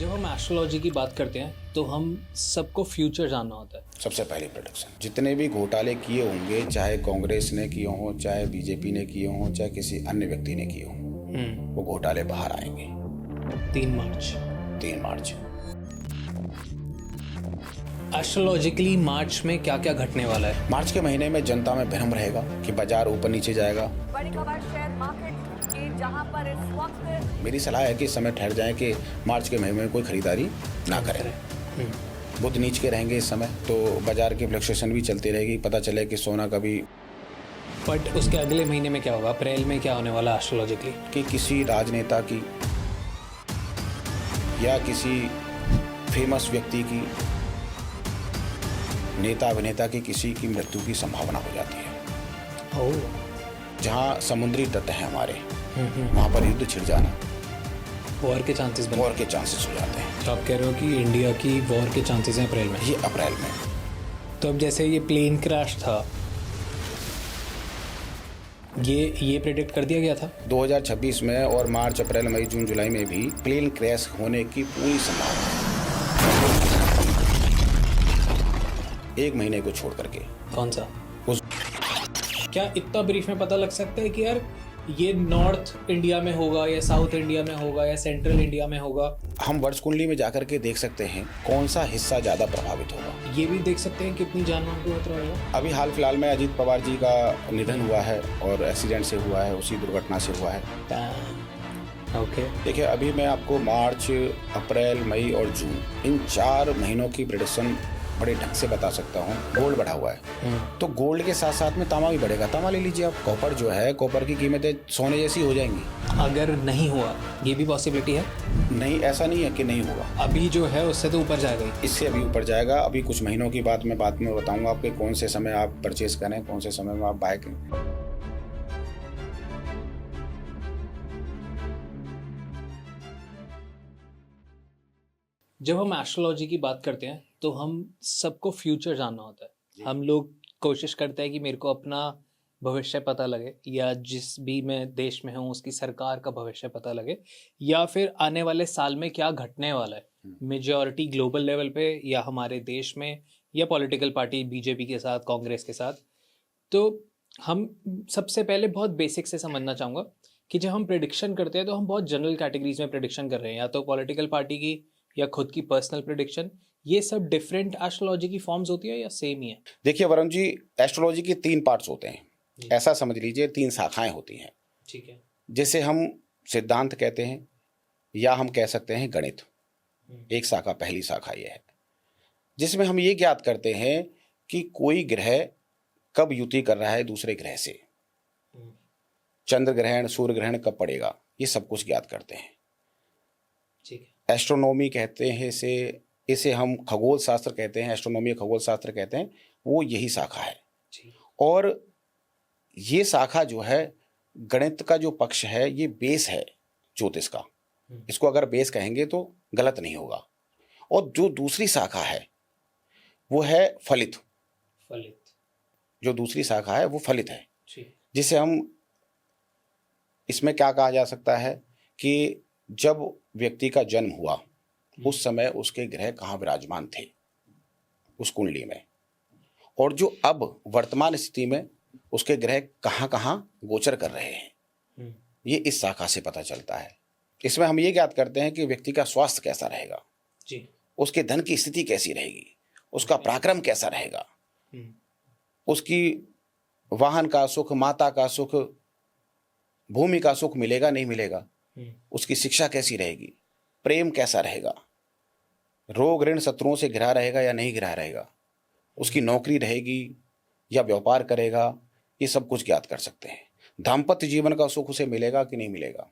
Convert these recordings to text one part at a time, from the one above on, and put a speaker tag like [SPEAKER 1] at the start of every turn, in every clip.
[SPEAKER 1] जब हम एस्ट्रोलॉजी की बात करते हैं तो हम सबको फ्यूचर जानना होता है।
[SPEAKER 2] सबसे पहली प्रोडक्शन जितने भी घोटाले किए होंगे, चाहे कांग्रेस ने किए हों, चाहे बीजेपी ने किए हों, चाहे किसी अन्य व्यक्ति ने किए हों, वो घोटाले बाहर आएंगे।
[SPEAKER 1] 3 मार्च
[SPEAKER 2] 3 मार्च
[SPEAKER 1] एस्ट्रोलॉजिकली मार्च में क्या क्या घटने वाला है?
[SPEAKER 2] मार्च के महीने में जनता में भ्रम रहेगा कि बाजार ऊपर नीचे जाएगा।
[SPEAKER 3] बड़ी खबर शेयर मार्केट की, जहां पर इस वक्त
[SPEAKER 2] मेरी सलाह है कि इस समय ठहर जाएं कि मार्च के महीने में कोई खरीदारी ना करें। बुध नीच के रहेंगे इस समय, तो बाजार की फ्लक्चुएशन भी चलती रहेगी। पता चले कि सोना कभी
[SPEAKER 1] बट उसके अगले महीने में क्या होगा? अप्रैल में क्या होने वाला एस्ट्रोलॉजिकली?
[SPEAKER 2] कि किसी राजनेता की या किसी फेमस व्यक्ति की, नेता अभिनेता की किसी की मृत्यु की संभावना हो जाती है।
[SPEAKER 1] ओह,
[SPEAKER 2] जहाँ समुद्री तट है हमारे, वहाँ पर युद्ध छिड़ जाना,
[SPEAKER 1] वॉर के चांसेस बन।
[SPEAKER 2] वॉर के चांसेस हो जाते हैं।
[SPEAKER 1] तो आप कह रहे हो कि इंडिया की वॉर के चांसेस हैं अप्रैल में?
[SPEAKER 2] ये अप्रैल में।
[SPEAKER 1] तो अब जैसे ये प्लेन क्रैश था, ये प्रेडिक्ट कर दिया गया था
[SPEAKER 2] 2026 में, और मार्च अप्रैल मई जून जुलाई में भी प्लेन क्रैश होने की पूरी संभावना है, 1 महीने को छोड़ करके।
[SPEAKER 1] कौन सा?
[SPEAKER 2] उस
[SPEAKER 1] क्या इतना ब्रीफ में पता लग सकता है कि यार ये नॉर्थ इंडिया में होगा या साउथ इंडिया में होगा या सेंट्रल इंडिया में होगा?
[SPEAKER 2] हम वर्ष कुंडली में जाकर के देख सकते हैं कौन सा हिस्सा ज्यादा प्रभावित होगा।
[SPEAKER 1] ये भी देख सकते हैं कितनी जानमाल को खतरा होगा।
[SPEAKER 2] अभी हाल फिलहाल में अजीत पवार जी का निधन हुआ है, और एक्सीडेंट से हुआ है, उसी दुर्घटना से हुआ है।
[SPEAKER 1] ओके,
[SPEAKER 2] देखिए, अभी मैं आपको मार्च, अप्रैल, मई और जून, इन 4 महीनों की प्रेडिक्शन बड़े ढंग से बता सकता हूँ। गोल्ड बढ़ा हुआ है, तो गोल्ड के साथ साथ में तांबा भी बढ़ेगा। तांबा ले लीजिए आप। कॉपर जो है, कॉपर की कीमतें सोने जैसी हो जाएंगी।
[SPEAKER 1] अगर नहीं हुआ, ये भी पॉसिबिलिटी है?
[SPEAKER 2] नहीं, ऐसा नहीं है कि नहीं होगा।
[SPEAKER 1] अभी जो है उससे तो ऊपर जाएगा ही।
[SPEAKER 2] इससे अभी ऊपर जाएगा। अभी कुछ महीनों की बात मैं बाद में बताऊंगा आपके, कौन से समय आप परचेज करें, कौन से समय में आप बाय करें।
[SPEAKER 1] जब हम एस्ट्रोलॉजी की बात करते हैं तो हम सबको फ्यूचर जानना होता है। हम लोग कोशिश करते हैं कि मेरे को अपना भविष्य पता लगे, या जिस भी मैं देश में हूँ उसकी सरकार का भविष्य पता लगे, या फिर आने वाले साल में क्या घटने वाला है। मेजॉरिटी ग्लोबल लेवल पे या हमारे देश में, या पॉलिटिकल पार्टी बीजेपी के साथ, कांग्रेस के साथ। तो हम सबसे पहले बहुत बेसिक से समझना चाहूँगा कि जब हम प्रिडिक्शन करते हैं तो हम बहुत जनरल कैटेगरीज में प्रिडिक्शन कर रहे हैं, या तो पॉलिटिकल पार्टी की या खुद की पर्सनल प्रिडिक्शन। ये सब डिफरेंट एस्ट्रोलॉजी की फॉर्म्स होती है या सेम ही है?
[SPEAKER 2] देखिए वरुण जी, एस्ट्रोलॉजी के 3 पार्ट्स होते हैं। ऐसा समझ लीजिए 3 शाखाएं होती हैं।
[SPEAKER 1] ठीक है।
[SPEAKER 2] जैसे हम सिद्धांत कहते हैं, या हम कह सकते हैं गणित। एक शाखा, पहली शाखा ये है जिसमें हम ये ज्ञात करते हैं कि कोई ग्रह कब युति कर रहा है दूसरे ग्रह से, चंद्र ग्रहण, सूर्य ग्रहण कब पड़ेगा, ये सब कुछ ज्ञात करते हैं।
[SPEAKER 1] ठीक है।
[SPEAKER 2] एस्ट्रोनॉमी कहते हैं इसे हम खगोल शास्त्र कहते हैं। एस्ट्रोनॉमी खगोल शास्त्र कहते हैं, वो यही शाखा है। और ये शाखा जो है, गणित का जो पक्ष है, ये बेस है ज्योतिष का। इसको अगर बेस कहेंगे तो गलत नहीं होगा। और जो दूसरी शाखा है वो है फलित। जो दूसरी शाखा है वो फलित है, जिसे हम, इसमें क्या कहा जा सकता है कि जब व्यक्ति का जन्म हुआ उस समय उसके ग्रह कहाँ विराजमान थे उस कुंडली में, और जो अब वर्तमान स्थिति में उसके ग्रह कहाँ कहाँ गोचर कर रहे हैं, ये इस शाखा से पता चलता है। इसमें हम ये ज्ञात करते हैं कि व्यक्ति का स्वास्थ्य कैसा रहेगा, उसके धन की स्थिति कैसी रहेगी, उसका पराक्रम कैसा रहेगा, उसकी वाहन का सुख, माता का सुख, भूमि का सुख मिलेगा नहीं मिलेगा, उसकी शिक्षा कैसी रहेगी, प्रेम कैसा रहेगा, रोग ऋण शत्रुओं से घिरा रहेगा या नहीं घिरा रहेगा, उसकी नौकरी रहेगी या व्यापार करेगा, ये सब कुछ ज्ञात कर सकते हैं। दाम्पत्य जीवन का सुख उसे मिलेगा कि नहीं मिलेगा।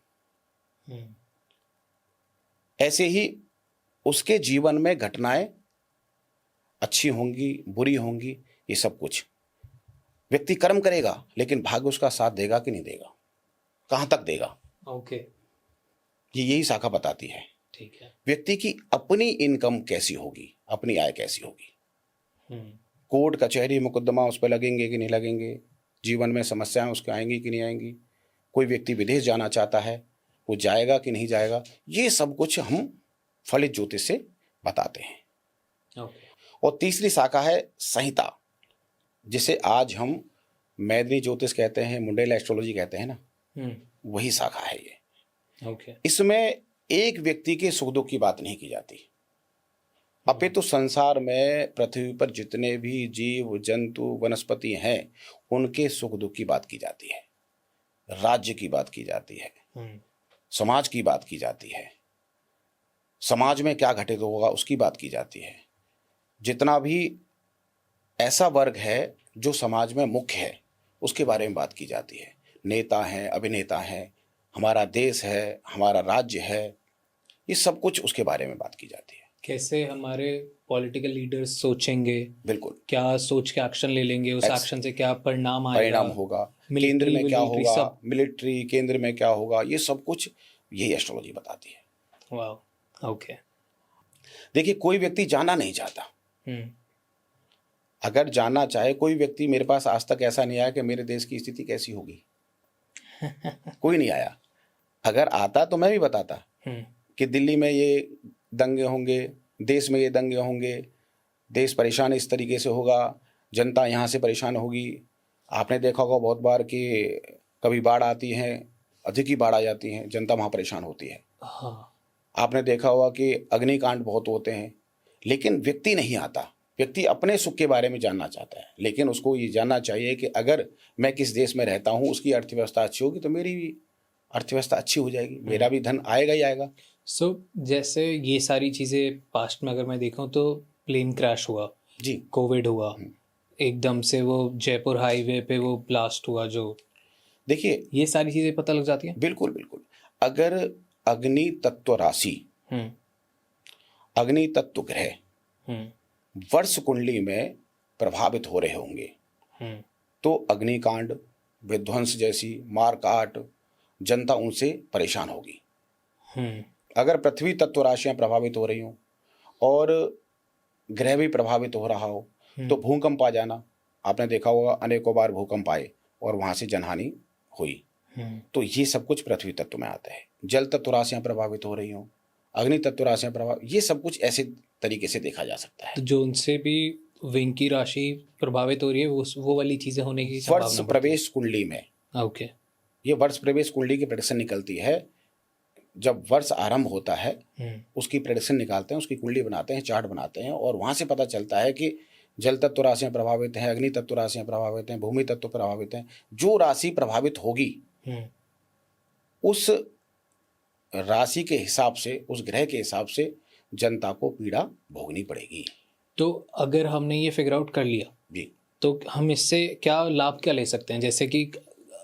[SPEAKER 2] ऐसे ही उसके जीवन में घटनाएं अच्छी होंगी, बुरी होंगी, ये सब कुछ व्यक्ति कर्म करेगा, लेकिन भाग्य उसका साथ देगा कि नहीं देगा, कहां तक देगा, ये यही शाखा बताती है।
[SPEAKER 1] ठीक है।
[SPEAKER 2] व्यक्ति की अपनी इनकम कैसी होगी, अपनी आय कैसी होगी, कोर्ट कचहरी मुकदमा उस पर लगेंगे कि नहीं लगेंगे, जीवन में समस्याएं उसके आएंगी कि नहीं आएंगी, कोई व्यक्ति विदेश जाना चाहता है वो जाएगा कि नहीं जाएगा, ये सब कुछ हम फलित ज्योतिष से बताते हैं।
[SPEAKER 1] ओके।
[SPEAKER 2] और तीसरी शाखा है संहिता, जिसे आज हम मैदिनी ज्योतिष कहते हैं, मुंडेल एस्ट्रोलॉजी कहते हैं ना, वही शाखा है ये।
[SPEAKER 1] ओके।
[SPEAKER 2] इसमें एक व्यक्ति के सुख दुख की बात नहीं की जाती, अपितु संसार में पृथ्वी पर जितने भी जीव जंतु वनस्पति हैं उनके सुख दुख की बात की जाती है, राज्य की बात की जाती है, समाज की बात की जाती है, समाज में क्या घटित होगा उसकी बात की जाती है। जितना भी ऐसा वर्ग है जो समाज में मुख्य है उसके बारे में बात की जाती है। नेता हैं, अभिनेता हैं, हमारा देश है, हमारा राज्य है, ये सब कुछ उसके बारे में बात की जाती है।
[SPEAKER 1] कैसे हमारे पॉलिटिकल लीडर्स सोचेंगे,
[SPEAKER 2] बिल्कुल,
[SPEAKER 1] क्या सोच के एक्शन ले लेंगे, उस एक्शन से क्या परिणाम आएगा,
[SPEAKER 2] परिणाम होगा, केंद्र में क्या होगा, मिलिट्री केंद्र में क्या होगा, ये सब कुछ यही एस्ट्रोलॉजी बताती है।
[SPEAKER 1] वाह। ओके।
[SPEAKER 2] देखिए, कोई व्यक्ति जाना नहीं चाहता। अगर जानना चाहे कोई व्यक्ति, मेरे पास आज तक ऐसा नहीं आया कि मेरे देश की स्थिति कैसी होगी। कोई नहीं आया। अगर आता तो मैं भी बताता कि दिल्ली में ये दंगे होंगे, देश में ये दंगे होंगे, देश परेशान इस तरीके से होगा, जनता यहाँ से परेशान होगी। आपने देखा होगा बहुत बार कि कभी बाढ़ आती है, अधिक ही बाढ़ आ जाती है, जनता वहाँ परेशान होती है।
[SPEAKER 1] हाँ।
[SPEAKER 2] आपने देखा होगा कि अग्निकांड बहुत होते हैं, लेकिन व्यक्ति नहीं आता। व्यक्ति अपने सुख के बारे में जानना चाहता है, लेकिन उसको ये जानना चाहिए कि अगर मैं किस देश में रहता हूँ, उसकी अर्थव्यवस्था अच्छी होगी तो मेरी भी अर्थव्यवस्था अच्छी हो जाएगी, मेरा भी धन आएगा ही आएगा।
[SPEAKER 1] जैसे ये सारी चीज़ें पास्ट में अगर मैं देखूँ तो प्लेन क्रैश हुआ
[SPEAKER 2] जी,
[SPEAKER 1] कोविड हुआ, एकदम से वो जयपुर हाईवे पे वो ब्लास्ट हुआ, जो
[SPEAKER 2] देखिए
[SPEAKER 1] ये सारी चीज़ें पता लग जाती हैं।
[SPEAKER 2] बिल्कुल बिल्कुल। अगर अग्नि तत्व राशि, अग्नि तत्व ग्रह वर्ष कुंडली में प्रभावित हो रहे होंगे तो अग्निकांड, विध्वंस जैसी मारकाट, जनता उनसे परेशान होगी। अगर पृथ्वी तत्व राशियां प्रभावित हो रही हों और ग्रह भी प्रभावित हो रहा हो तो भूकंप आ जाना। आपने देखा होगा अनेकों बार भूकंप आए और वहां से जनहानि हुई। तो ये सब कुछ पृथ्वी तत्व में आता है। जल तत्व राशियां प्रभावित हो रही हों, अग्नि तत्व राशियां प्रभावित, ये सब कुछ ऐसे तरीके से देखा जा सकता है।
[SPEAKER 1] तो जो उनसे भी विंग की राशि प्रभावित हो रही है, वो वाली चीजें होने की संभावना
[SPEAKER 2] वर्ष प्रवेश कुंडली में।
[SPEAKER 1] ओके।
[SPEAKER 2] ये वर्ष प्रवेश कुंडली की प्रेडिक्शन निकलती है। जब वर्ष आरंभ होता है उसकी प्रेडिक्शन निकालते हैं, उसकी कुंडली बनाते हैं, चार्ट बनाते हैं, और वहां से पता चलता है कि जल तत्व राशियां प्रभावित हैं, अग्नि तत्व राशियां प्रभावित हैं, भूमि तत्व प्रभावित हैं। जो राशि प्रभावित होगी उस राशि के हिसाब से, उस ग्रह के हिसाब से जनता को पीड़ा भोगनी पड़ेगी।
[SPEAKER 1] तो अगर हमने ये फिगर आउट कर लिया
[SPEAKER 2] जी,
[SPEAKER 1] तो हम इससे क्या लाभ क्या ले सकते हैं? जैसे कि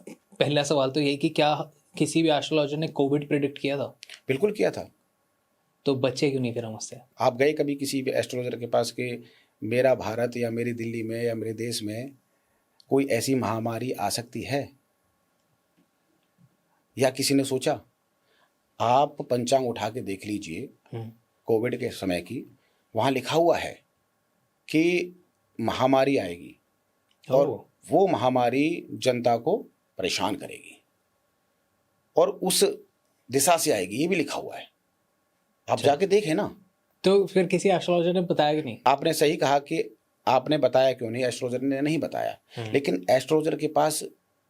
[SPEAKER 1] पहला सवाल तो यही कि क्या किसी भी एस्ट्रोलॉजर ने कोविड प्रेडिक्ट किया था?
[SPEAKER 2] बिल्कुल किया था।
[SPEAKER 1] तो बचे क्यों नहीं फिर हम उससे?
[SPEAKER 2] आप गए कभी किसी भी एस्ट्रोलॉजर के पास कि मेरा भारत या मेरी दिल्ली में या मेरे देश में कोई ऐसी महामारी आ सकती है? या किसी ने सोचा? आप पंचांग उठा के देख लीजिए कोविड के समय की, वहाँ लिखा हुआ है कि महामारी आएगी और वो महामारी जनता को परेशान करेगी और उस दिशा से आएगी, ये भी लिखा हुआ है। आप जाके देखें ना।
[SPEAKER 1] तो फिर किसी एस्ट्रोलॉजर ने बताया कि नहीं?
[SPEAKER 2] आपने सही कहा कि आपने बताया क्यों नहीं, एस्ट्रोलॉजर ने नहीं बताया। लेकिन एस्ट्रोलॉजर के पास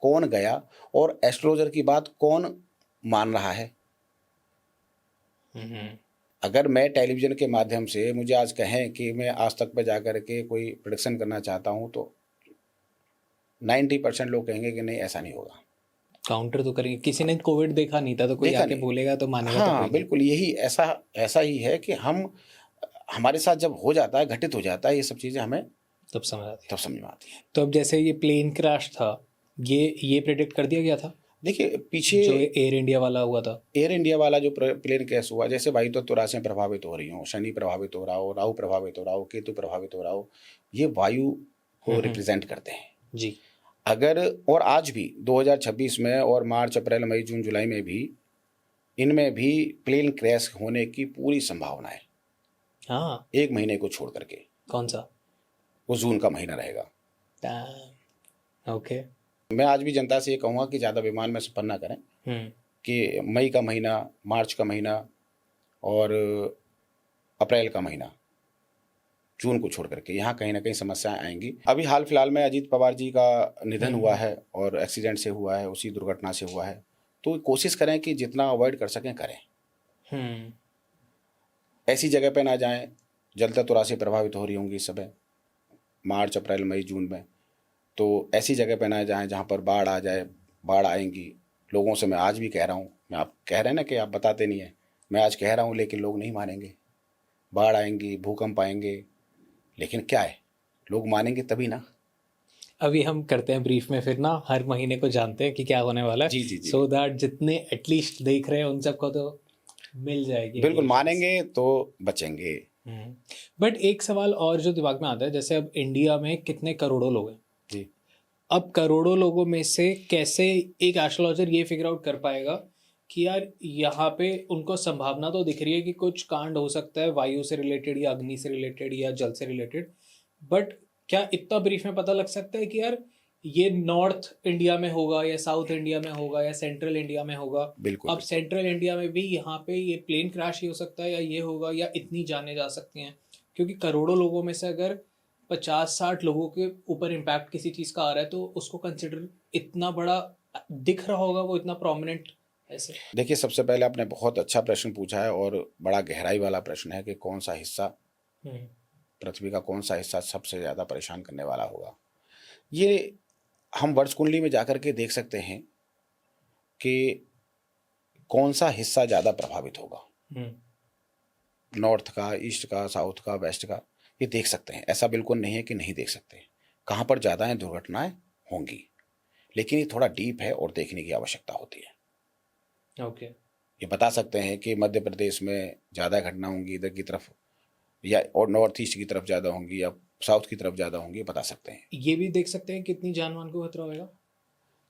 [SPEAKER 2] कौन गया और एस्ट्रोलॉजर की बात कौन मान रहा है? अगर मैं टेलीविजन के माध्यम से, मुझे आज कहें कि मैं आज तक पे जाकर के कोई प्रेडिक्शन करना चाहता हूं तो 90% लोग कहेंगे कि नहीं, ऐसा नहीं होगा।
[SPEAKER 1] काउंटर तो करेंगे। किसी ने कोविड देखा नहीं था तो कोई आके बोलेगा तो मानेगा?
[SPEAKER 2] हाँ, तो बिल्कुल यही ऐसा ही है कि हमारे साथ जब हो जाता है, घटित हो जाता है, ये सब चीज़ें हमें तब समझ में आती है।
[SPEAKER 1] तो अब जैसे ये प्लेन क्रैश था, ये प्रेडिक्ट कर दिया गया था?
[SPEAKER 2] देखिए, पीछे
[SPEAKER 1] जो एयर इंडिया वाला हुआ था,
[SPEAKER 2] एयर इंडिया वाला जो प्लेन क्रैश हुआ, जैसे वायु तत्व राशियां प्रभावित हो रही हो, शनि प्रभावित हो रहा हो, राहु प्रभावित हो रहा हो, केतु प्रभावित हो रहा हो, ये वायु को रिप्रेजेंट करते हैं
[SPEAKER 1] जी।
[SPEAKER 2] अगर, और आज भी 2026 में और मार्च, अप्रैल, मई, जून, जुलाई में भी इनमें भी प्लेन क्रैश होने की पूरी संभावना है।
[SPEAKER 1] हाँ,
[SPEAKER 2] 1 महीने को छोड़ करके।
[SPEAKER 1] कौन सा?
[SPEAKER 2] वो जून का महीना रहेगा।
[SPEAKER 1] ओके।
[SPEAKER 2] मैं आज भी जनता से ये कहूँगा कि ज़्यादा विमान में सफर ना करें, कि मई का महीना, मार्च का महीना और अप्रैल का महीना, जून को छोड़ करके यहाँ कहीं ना कहीं समस्याएं आएंगी। अभी हाल फिलहाल में अजीत पवार जी का निधन हुआ है और एक्सीडेंट से हुआ है, उसी दुर्घटना से हुआ है। तो कोशिश करें कि जितना अवॉइड कर सकें करें, ऐसी जगह पे ना जाएं। जल तत्व से प्रभावित हो रही होंगी इस समय मार्च, अप्रैल, मई, जून में। तो ऐसी जगह पे ना जाएं जहाँ पर बाढ़ आ जाए, बाढ़ आएंगी। लोगों से मैं आज भी कह रहा हूँ, मैं आप कह रहे हैं ना कि आप बताते नहीं हैं, मैं आज कह रहा हूँ लेकिन लोग नहीं मानेंगे। बाढ़ आएंगी, भूकंप आएंगे, लेकिन क्या है, लोग मानेंगे तभी ना।
[SPEAKER 1] अभी हम करते हैं ब्रीफ में, फिर ना हर महीने को जानते हैं कि क्या होने वाला है।
[SPEAKER 2] जी जी जी,
[SPEAKER 1] सो दैट जितने एटलीस्ट देख रहे हैं उन सबको तो मिल जाएगी।
[SPEAKER 2] बिल्कुल मानेंगे तो बचेंगे।
[SPEAKER 1] बट एक सवाल और जो दिमाग में आता है, जैसे अब इंडिया में कितने करोड़ों लोग हैं
[SPEAKER 2] जी,
[SPEAKER 1] अब करोड़ों लोगों में से कैसे एक एस्ट्रोलॉजर ये फिगर आउट कर पाएगा कि यार यहाँ पे उनको संभावना तो दिख रही है कि कुछ कांड हो सकता है वायु से रिलेटेड या अग्नि से रिलेटेड या जल से रिलेटेड, बट क्या इतना ब्रीफ में पता लग सकता है कि यार ये नॉर्थ इंडिया में होगा या साउथ इंडिया में होगा या सेंट्रल इंडिया में होगा?
[SPEAKER 2] बिल्कुल।
[SPEAKER 1] अब सेंट्रल इंडिया में भी यहाँ पे ये प्लेन क्रैश ही हो सकता है या ये होगा या इतनी जाने जा सकती हैं, क्योंकि करोड़ों लोगों में से अगर 50-60 लोगों के ऊपर इम्पैक्ट किसी चीज़ का आ रहा है तो उसको कंसिडर इतना बड़ा दिख रहा होगा, वो इतना प्रोमिनेंट ऐसे।
[SPEAKER 2] देखिए, सबसे पहले आपने बहुत अच्छा प्रश्न पूछा है और बड़ा गहराई वाला प्रश्न है कि कौन सा हिस्सा, पृथ्वी का कौन सा हिस्सा सबसे ज़्यादा परेशान करने वाला होगा। ये हम वर्ष कुंडली में जाकर के देख सकते हैं कि कौन सा हिस्सा ज़्यादा प्रभावित होगा, नॉर्थ का, ईस्ट का, साउथ का, वेस्ट का, ये देख सकते हैं। ऐसा बिल्कुल नहीं है कि नहीं देख सकते। कहाँ पर ज़्यादा दुर्घटनाएं होंगी, लेकिन ये थोड़ा डीप है और देखने की आवश्यकता होती है।
[SPEAKER 1] ओके।
[SPEAKER 2] ये बता सकते हैं कि मध्य प्रदेश में ज़्यादा घटना होंगी इधर की तरफ, या और नॉर्थ ईस्ट की तरफ ज़्यादा होंगी या साउथ की तरफ ज़्यादा होंगी, बता सकते हैं।
[SPEAKER 1] ये भी देख सकते हैं कितनी जान मान को खतरा होगा?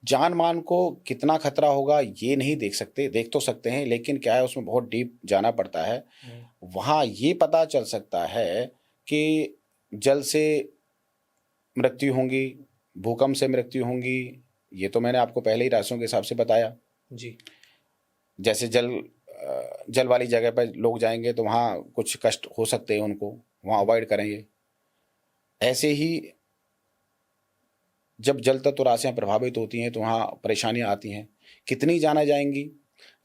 [SPEAKER 2] जान मान को कितना खतरा होगा ये नहीं देख सकते, देख तो सकते हैं, लेकिन क्या है उसमें बहुत डीप जाना पड़ता है। वहाँ ये पता चल सकता है कि जल से मृत्यु होंगी, भूकंप से मृत्यु होंगी। ये तो मैंने आपको पहले ही राशियों के हिसाब से बताया
[SPEAKER 1] जी।
[SPEAKER 2] जैसे जल वाली जगह पर लोग जाएंगे तो वहाँ कुछ कष्ट हो सकते हैं, उनको वहाँ अवॉइड करेंगे। ऐसे ही जब जल तत्व राशियाँ प्रभावित होती हैं तो वहाँ परेशानियाँ आती हैं। कितनी जाना जाएंगी,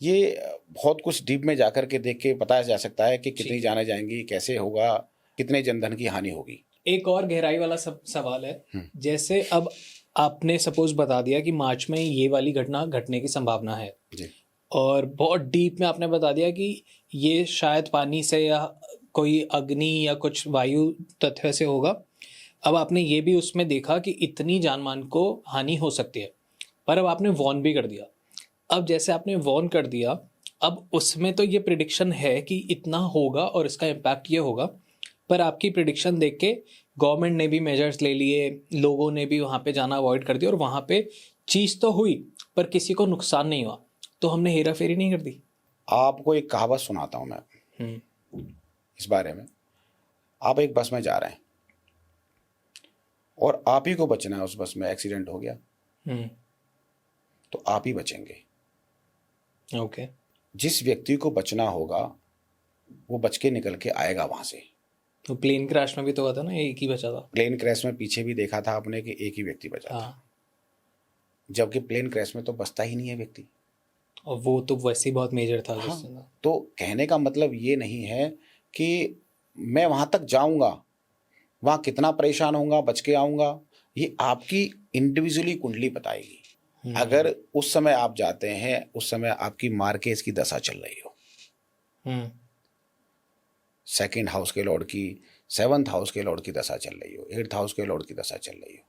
[SPEAKER 2] ये बहुत कुछ डीप में जाकर के देख के पता जा सकता है कि कितनी जाने जाएंगी, कैसे होगा, कितने जनधन की हानि होगी।
[SPEAKER 1] एक और गहराई वाला सवाल है, जैसे अब आपने सपोज बता दिया कि मार्च में ये वाली घटना घटने की संभावना है
[SPEAKER 2] जी,
[SPEAKER 1] और बहुत डीप में आपने बता दिया कि ये शायद पानी से या कोई अग्नि या कुछ वायु तत्व से होगा। अब आपने ये भी उसमें देखा कि इतनी जानमान को हानि हो सकती है, पर अब आपने वॉर्न भी कर दिया। अब जैसे आपने वॉर्न कर दिया, अब उसमें तो ये प्रिडिक्शन है कि इतना होगा और इसका इम्पैक्ट ये होगा, पर आपकी प्रिडिक्शन देख के गवर्नमेंट ने भी मेजर्स ले लिए, लोगों ने भी वहाँ पे जाना अवॉइड कर दिया और वहाँ पे चीज़ तो हुई पर किसी को नुकसान नहीं हुआ, तो हमने हेरा फेरी नहीं कर दी।
[SPEAKER 2] आपको एक कहावत सुनाता हूँ मैं इस बारे में। आप एक बस में जा रहे हैं और आप ही को बचना है, उस बस में एक्सीडेंट हो गया तो आप ही बचेंगे।
[SPEAKER 1] ओके।
[SPEAKER 2] जिस व्यक्ति को बचना होगा वो बच के निकल के आएगा वहां से।
[SPEAKER 1] तो प्लेन क्रैश में भी तो हुआ था ना, एक ही बचा था।
[SPEAKER 2] प्लेन क्रैश में पीछे भी देखा था आपने कि एक ही व्यक्ति बचा था, जबकि प्लेन क्रैश में तो बचता ही नहीं है व्यक्ति,
[SPEAKER 1] और वो तो वैसे ही बहुत मेजर था।
[SPEAKER 2] हाँ, तो कहने का मतलब ये नहीं है कि मैं वहां तक जाऊंगा, वहां कितना परेशान होऊंगा, बच के आऊंगा, ये आपकी इंडिविजुअली कुंडली बताएगी। अगर उस समय आप जाते हैं, उस समय आपकी मार्केज की दशा चल रही हो, सेकंड हाउस के लॉर्ड की, 7th हाउस के लॉर्ड की दशा चल रही हो, 8th हाउस के लॉर्ड की दशा चल रही हो,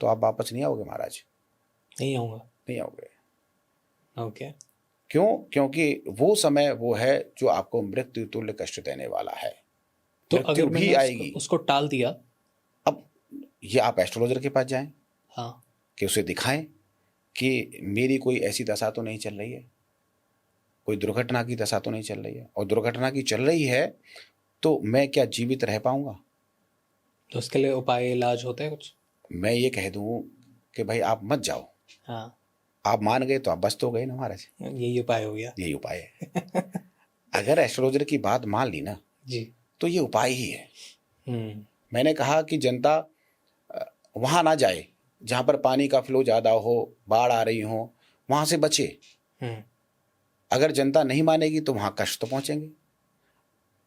[SPEAKER 2] तो आप वापस नहीं आओगे महाराज। नहीं आओगे।
[SPEAKER 1] ओके।
[SPEAKER 2] क्यों? क्योंकि वो समय वो है जो आपको मृत्यु तुल्य कष्ट देने वाला है।
[SPEAKER 1] तो अगर भी आएगी, उसको टाल दिया,
[SPEAKER 2] अब ये आप एस्ट्रोलॉजर के पास जाएं,
[SPEAKER 1] हाँ,
[SPEAKER 2] कि उसे दिखाएं कि मेरी कोई ऐसी दशा तो नहीं चल रही है, कोई दुर्घटना की दशा तो नहीं चल रही है, और दुर्घटना की चल रही है तो मैं क्या जीवित रह पाऊंगा?
[SPEAKER 1] तो उसके लिए उपाय, इलाज होता है कुछ?
[SPEAKER 2] मैं ये कह दूं कि भाई आप मत जाओ,
[SPEAKER 1] हाँ,
[SPEAKER 2] आप मान गए तो आप बच तो गए ना महाराज।
[SPEAKER 1] यही उपाय हो गया।
[SPEAKER 2] यही उपाय है। अगर एस्ट्रोलॉजर की बात मान ली ना,
[SPEAKER 1] जी।
[SPEAKER 2] तो ये उपाय ही है।
[SPEAKER 1] हम्म।
[SPEAKER 2] मैंने कहा कि जनता वहाँ ना जाए जहाँ पर पानी का फ्लो ज़्यादा हो, बाढ़ आ रही हो, वहाँ से बचे।
[SPEAKER 1] हम्म।
[SPEAKER 2] अगर जनता नहीं मानेगी तो वहाँ कष्ट तो पहुँचेंगे।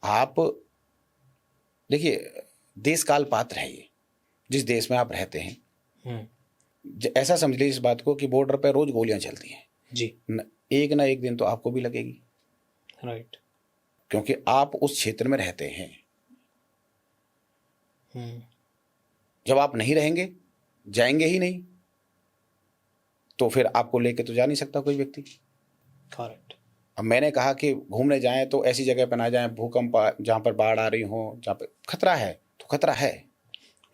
[SPEAKER 2] आप देखिए, देश काल पात्र है ये, जिस देश में आप रहते हैं।
[SPEAKER 1] हम्म।
[SPEAKER 2] ऐसा समझ लीजिए इस बात को कि बॉर्डर पर रोज गोलियां चलती हैं।
[SPEAKER 1] जी।
[SPEAKER 2] एक ना एक दिन तो आपको भी लगेगी,
[SPEAKER 1] राइट।
[SPEAKER 2] क्योंकि आप उस क्षेत्र में रहते हैं।
[SPEAKER 1] हम्म।
[SPEAKER 2] जब आप नहीं रहेंगे, जाएंगे ही नहीं, तो फिर आपको लेके तो जा नहीं सकता कोई व्यक्ति।
[SPEAKER 1] करेक्ट।
[SPEAKER 2] अब मैंने कहा कि घूमने जाएं तो ऐसी जगह पर ना जाएं भूकंप जहाँ पर बाढ़ आ रही हो, जहाँ पर खतरा है, तो खतरा है।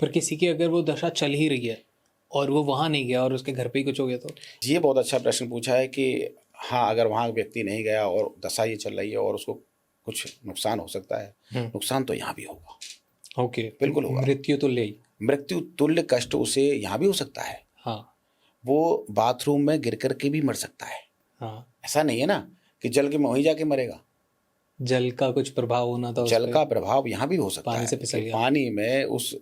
[SPEAKER 1] पर किसी की अगर वो दशा चल ही रही है और वो वहां नहीं गया और उसके घर पे ही कुछ हो गया तो?
[SPEAKER 2] ये बहुत अच्छा प्रश्न पूछा है कि हाँ, अगर वहाँ व्यक्ति नहीं गया और दशा ये चल रही है और उसको कुछ नुकसान हो सकता है, नुकसान तो यहाँ भी होगा।
[SPEAKER 1] ओके।
[SPEAKER 2] बिल्कुल होगा।
[SPEAKER 1] मृत्यु तो ले।
[SPEAKER 2] मृत्यु तुल्य कष्ट उसे यहाँ भी हो सकता है।
[SPEAKER 1] हाँ।
[SPEAKER 2] वो बाथरूम में गिर करके भी मर सकता है।
[SPEAKER 1] हाँ।
[SPEAKER 2] ऐसा नहीं है ना कि जल के में वहीं जाके मरेगा।
[SPEAKER 1] जल का कुछ प्रभाव होना था,
[SPEAKER 2] जल का प्रभाव यहाँ भी हो सकता
[SPEAKER 1] पानी
[SPEAKER 2] है
[SPEAKER 1] से फिसल
[SPEAKER 2] कि
[SPEAKER 1] गया।
[SPEAKER 2] पानी में उस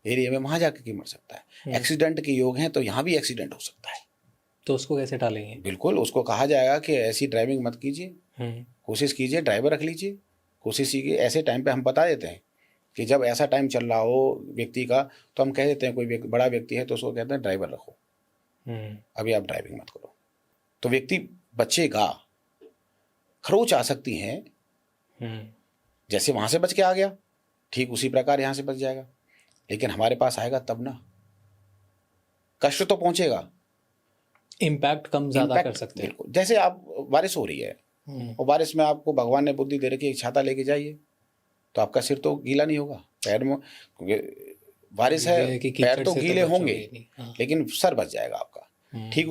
[SPEAKER 2] एरिया में वहां जाके मर सकता है। एक्सीडेंट के योग हैं तो यहाँ भी एक्सीडेंट हो सकता है।
[SPEAKER 1] तो उसको कैसे टालेंगे?
[SPEAKER 2] बिल्कुल, उसको कहा जाएगा कि ऐसी ड्राइविंग मत कीजिए, कोशिश कीजिए ड्राइवर रख लीजिए। कोशिश कीजिए, ऐसे टाइम पे हम बता देते हैं कि जब ऐसा टाइम चल रहा हो व्यक्ति का, तो हम कह देते हैं कोई बड़ा व्यक्ति है तो उसको कहते हैं ड्राइवर रखो, अभी आप ड्राइविंग मत करो। तो व्यक्ति बचेगा। खरोच आ सकती हैं, जैसे वहां से बच के आ गया ठीक उसी प्रकार यहाँ से बच जाएगा, लेकिन हमारे पास आएगा तब ना, कष्ट तो पहुंचेगा।
[SPEAKER 1] इम्पैक्ट कम ज्यादा कर सकते हैं।
[SPEAKER 2] बिल्कुल, जैसे आप बारिश हो रही है और बारिश में आपको भगवान ने बुद्धि दे रखी है छाता लेके जाइए, तो आपका सिर तो गीला नहीं होगा, पैर में, क्योंकि बारिश है पैर तो गीले होंगे, लेकिन सर बच जाएगा आपका। ठीक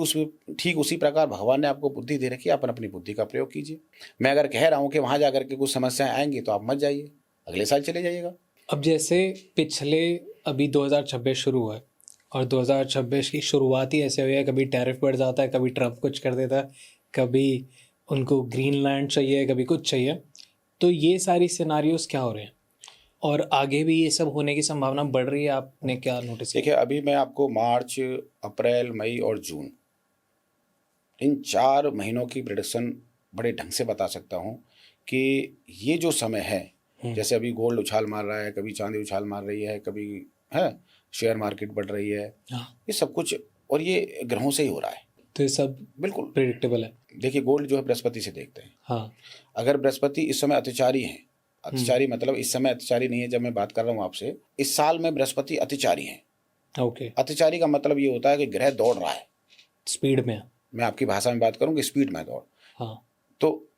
[SPEAKER 2] उसी प्रकार भगवान ने आपको बुद्धि दे रखी है, अपन अपनी बुद्धि का प्रयोग कीजिए। मैं अगर कह रहा हूँ कि वहां जाकर के कुछ समस्याएं आएंगी तो आप मत जाइए, अगले साल चले जाइएगा।
[SPEAKER 1] अब जैसे पिछले अभी 2026 शुरू हुआ है और 2026 की शुरुआत ही ऐसे हुई है, कभी टैरिफ बढ़ जाता है, कभी ट्रम्प कुछ कर देता है, कभी उनको ग्रीनलैंड चाहिए, कभी कुछ चाहिए। तो ये सारी सिनारियोस क्या हो रहे हैं और आगे भी ये सब होने की संभावना बढ़ रही है? आपने क्या नोटिस किया?
[SPEAKER 2] देखिए, अभी मैं आपको मार्च, अप्रैल, मई और जून, इन 4 महीनों की प्रेडिक्शन बड़े ढंग से बता सकता हूँ कि ये जो समय है, जैसे अभी गोल्ड उछाल मार रहा है, कभी चांदी उछाल मार रही है, कभी है शेयर मार्केट बढ़ रही है, ये सब कुछ, और ये ग्रहों से ही हो रहा है।
[SPEAKER 1] तो ये सब
[SPEAKER 2] बिल्कुल
[SPEAKER 1] प्रेडिक्टेबल है।
[SPEAKER 2] देखिए, गोल्ड जो है बृहस्पति से देखते हैं।
[SPEAKER 1] हाँ।
[SPEAKER 2] अगर बृहस्पति इस समय अतिचारी है, अतिचारी मतलब इस समय अतिचारी नहीं है, जब मैं बात कर रहा हूँ आपसे, इस साल में बृहस्पति अतिचारी है।
[SPEAKER 1] ओके।
[SPEAKER 2] अतिचारी का मतलब ये होता है कि ग्रह दौड़ रहा है,
[SPEAKER 1] स्पीड में।
[SPEAKER 2] मैं आपकी भाषा में बात करूँ कि स्पीड में दौड़।
[SPEAKER 1] हाँ।
[SPEAKER 2] तो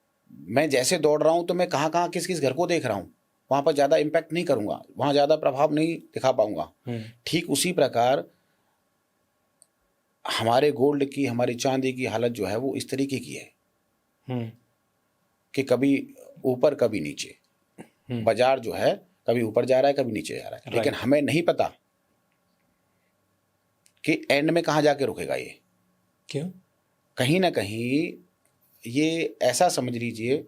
[SPEAKER 2] मैं जैसे दौड़ रहा हूँ तो मैं कहाँ कहाँ किस किस घर को देख रहा हूँ, वहाँ पर ज़्यादा इम्पैक्ट नहीं करूँगा, वहाँ ज़्यादा प्रभाव नहीं दिखा पाऊंगा। ठीक उसी प्रकार हमारे गोल्ड की, हमारी चांदी की हालत जो है वो इस तरीके की है कि कभी ऊपर कभी नीचे, बाजार जो है कभी ऊपर जा रहा है कभी नीचे जा रहा है, लेकिन हमें नहीं पता कि एंड में कहाँ जाके रुकेगा ये।
[SPEAKER 1] क्यों?
[SPEAKER 2] कहीं ना कहीं ये ऐसा समझ लीजिए,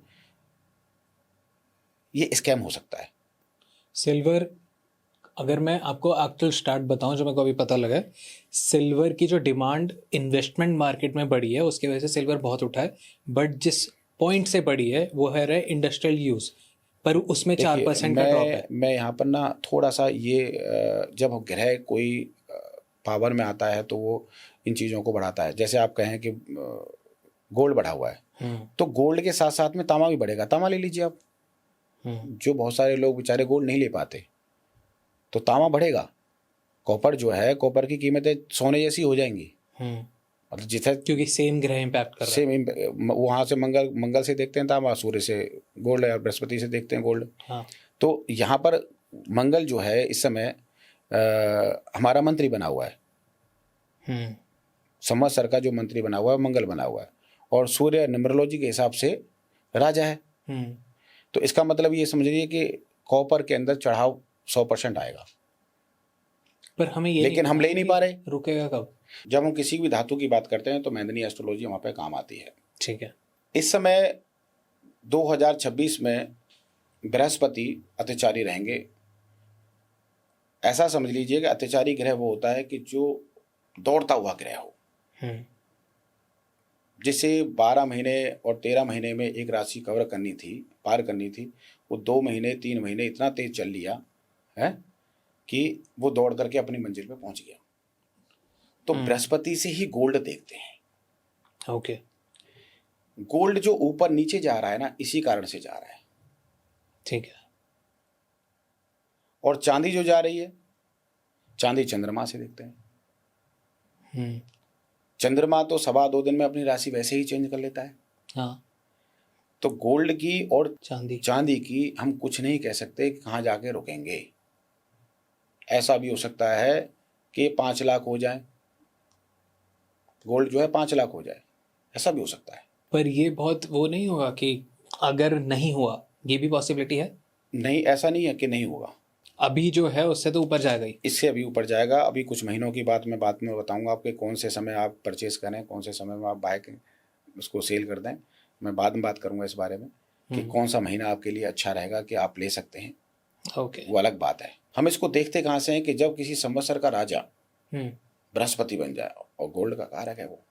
[SPEAKER 2] ये स्कैम हो सकता है।
[SPEAKER 1] सिल्वर, अगर मैं आपको एक्चुअल स्टार्ट बताऊं जो मेरे को अभी पता लगा, सिल्वर की जो डिमांड इन्वेस्टमेंट मार्केट में बढ़ी है उसकी वजह से सिल्वर बहुत उठा है, बट जिस पॉइंट से बढ़ी है वो है रहा इंडस्ट्रियल यूज, पर उसमें 4% का ड्रॉप है।
[SPEAKER 2] मैं यहाँ पर ना थोड़ा सा ये, जब ग्रह कोई पावर में आता है तो वो इन चीज़ों को बढ़ाता है। जैसे आप कहें कि गोल्ड बढ़ा हुआ है, तो गोल्ड के साथ साथ में तांबा भी बढ़ेगा। तांबा ले लीजिए आप, जो बहुत सारे लोग बेचारे गोल्ड नहीं ले पाते, तो तांबा बढ़ेगा। कॉपर जो है, कॉपर की कीमतें सोने जैसी हो जाएंगी, मतलब जिसे,
[SPEAKER 1] क्योंकि सेम ग्रह इम्पैक्ट कर रहा है।
[SPEAKER 2] सेम वहाँ से मंगल से देखते हैं तांबा, सूर्य से गोल्ड, या बृहस्पति से देखते हैं गोल्ड।
[SPEAKER 1] हाँ। तो
[SPEAKER 2] यहाँ पर मंगल जो है इस समय हमारा मंत्री बना हुआ है, संवत्सर का जो मंत्री बना हुआ है मंगल बना हुआ है, और सूर्य न्यूमरोलॉजी के हिसाब से राजा है। तो इसका मतलब ये समझिए कि कॉपर के अंदर चढ़ाव 100% आएगा,
[SPEAKER 1] पर हमें ये
[SPEAKER 2] लेकिन हम ले नहीं पा रहे।
[SPEAKER 1] रुकेगा कब?
[SPEAKER 2] जब हम किसी भी धातु की बात करते हैं तो मैंदनी एस्ट्रोलॉजी वहाँ पे काम आती है।
[SPEAKER 1] ठीक है।
[SPEAKER 2] इस समय 2026 में बृहस्पति अतिचारी रहेंगे। ऐसा समझ लीजिए कि अतिचारी ग्रह वो होता है कि जो दौड़ता हुआ ग्रह हो, जिसे 12 महीने और 13 महीने में एक राशि कवर करनी थी, पार करनी थी, वो 2 महीने 3 महीने इतना तेज चल लिया है कि वो दौड़ करके अपनी मंजिल पे पहुंच गया। तो बृहस्पति से ही गोल्ड देखते हैं।
[SPEAKER 1] ओके,
[SPEAKER 2] गोल्ड जो ऊपर नीचे जा रहा है ना, इसी कारण से जा रहा है।
[SPEAKER 1] ठीक है।
[SPEAKER 2] और चांदी जो जा रही है, चांदी चंद्रमा से देखते हैं। चंद्रमा तो 2.25 दिन में अपनी राशि वैसे ही चेंज कर लेता है।
[SPEAKER 1] हाँ,
[SPEAKER 2] तो गोल्ड की और
[SPEAKER 1] चांदी
[SPEAKER 2] की हम कुछ नहीं कह सकते कि कहाँ जाके रुकेंगे। ऐसा भी हो सकता है कि 5 लाख हो जाए, गोल्ड जो है 5 लाख हो जाए, ऐसा भी हो सकता है।
[SPEAKER 1] पर ये बहुत वो नहीं होगा कि अगर नहीं हुआ, ये भी पॉसिबिलिटी है?
[SPEAKER 2] नहीं, ऐसा नहीं है कि नहीं होगा।
[SPEAKER 1] अभी जो है उससे तो ऊपर जाएगा ही।
[SPEAKER 2] इससे अभी ऊपर जाएगा। अभी कुछ महीनों की बात मैं बाद में बताऊंगा आपके, कौन से समय आप परचेस करें, कौन से समय में आप बाय करें, उसको सेल कर दें। मैं बाद में बात करूंगा इस बारे में कि कौन सा महीना आपके लिए अच्छा रहेगा कि आप ले सकते हैं।
[SPEAKER 1] ओके,
[SPEAKER 2] वो अलग बात है। हम इसको देखते कहाँ से हैं कि जब किसी संवत्सर का राजा बृहस्पति बन जाए और गोल्ड का कारक है वो,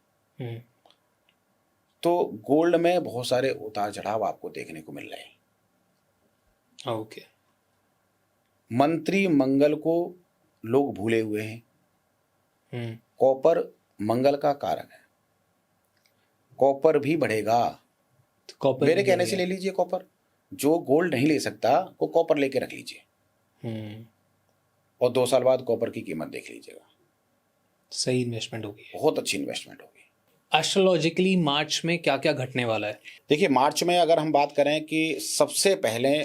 [SPEAKER 2] तो गोल्ड में बहुत सारे उतार चढ़ाव आपको देखने को मिल रहे हैं।
[SPEAKER 1] ओके,
[SPEAKER 2] मंत्री मंगल को लोग भूले हुए हैं। कॉपर मंगल का कारक है, कॉपर भी बढ़ेगा।
[SPEAKER 1] तो कॉपर
[SPEAKER 2] मेरे कहने से ले लीजिए कॉपर। जो गोल्ड नहीं ले सकता वो कॉपर लेके रख लीजिए और 2 साल बाद कॉपर की कीमत देख लीजिएगा।
[SPEAKER 1] सही इन्वेस्टमेंट होगी,
[SPEAKER 2] बहुत अच्छी इन्वेस्टमेंट होगी।
[SPEAKER 1] एस्ट्रोलॉजिकली मार्च में क्या क्या घटने वाला है?
[SPEAKER 2] देखिए, मार्च में अगर हम बात करें कि सबसे पहले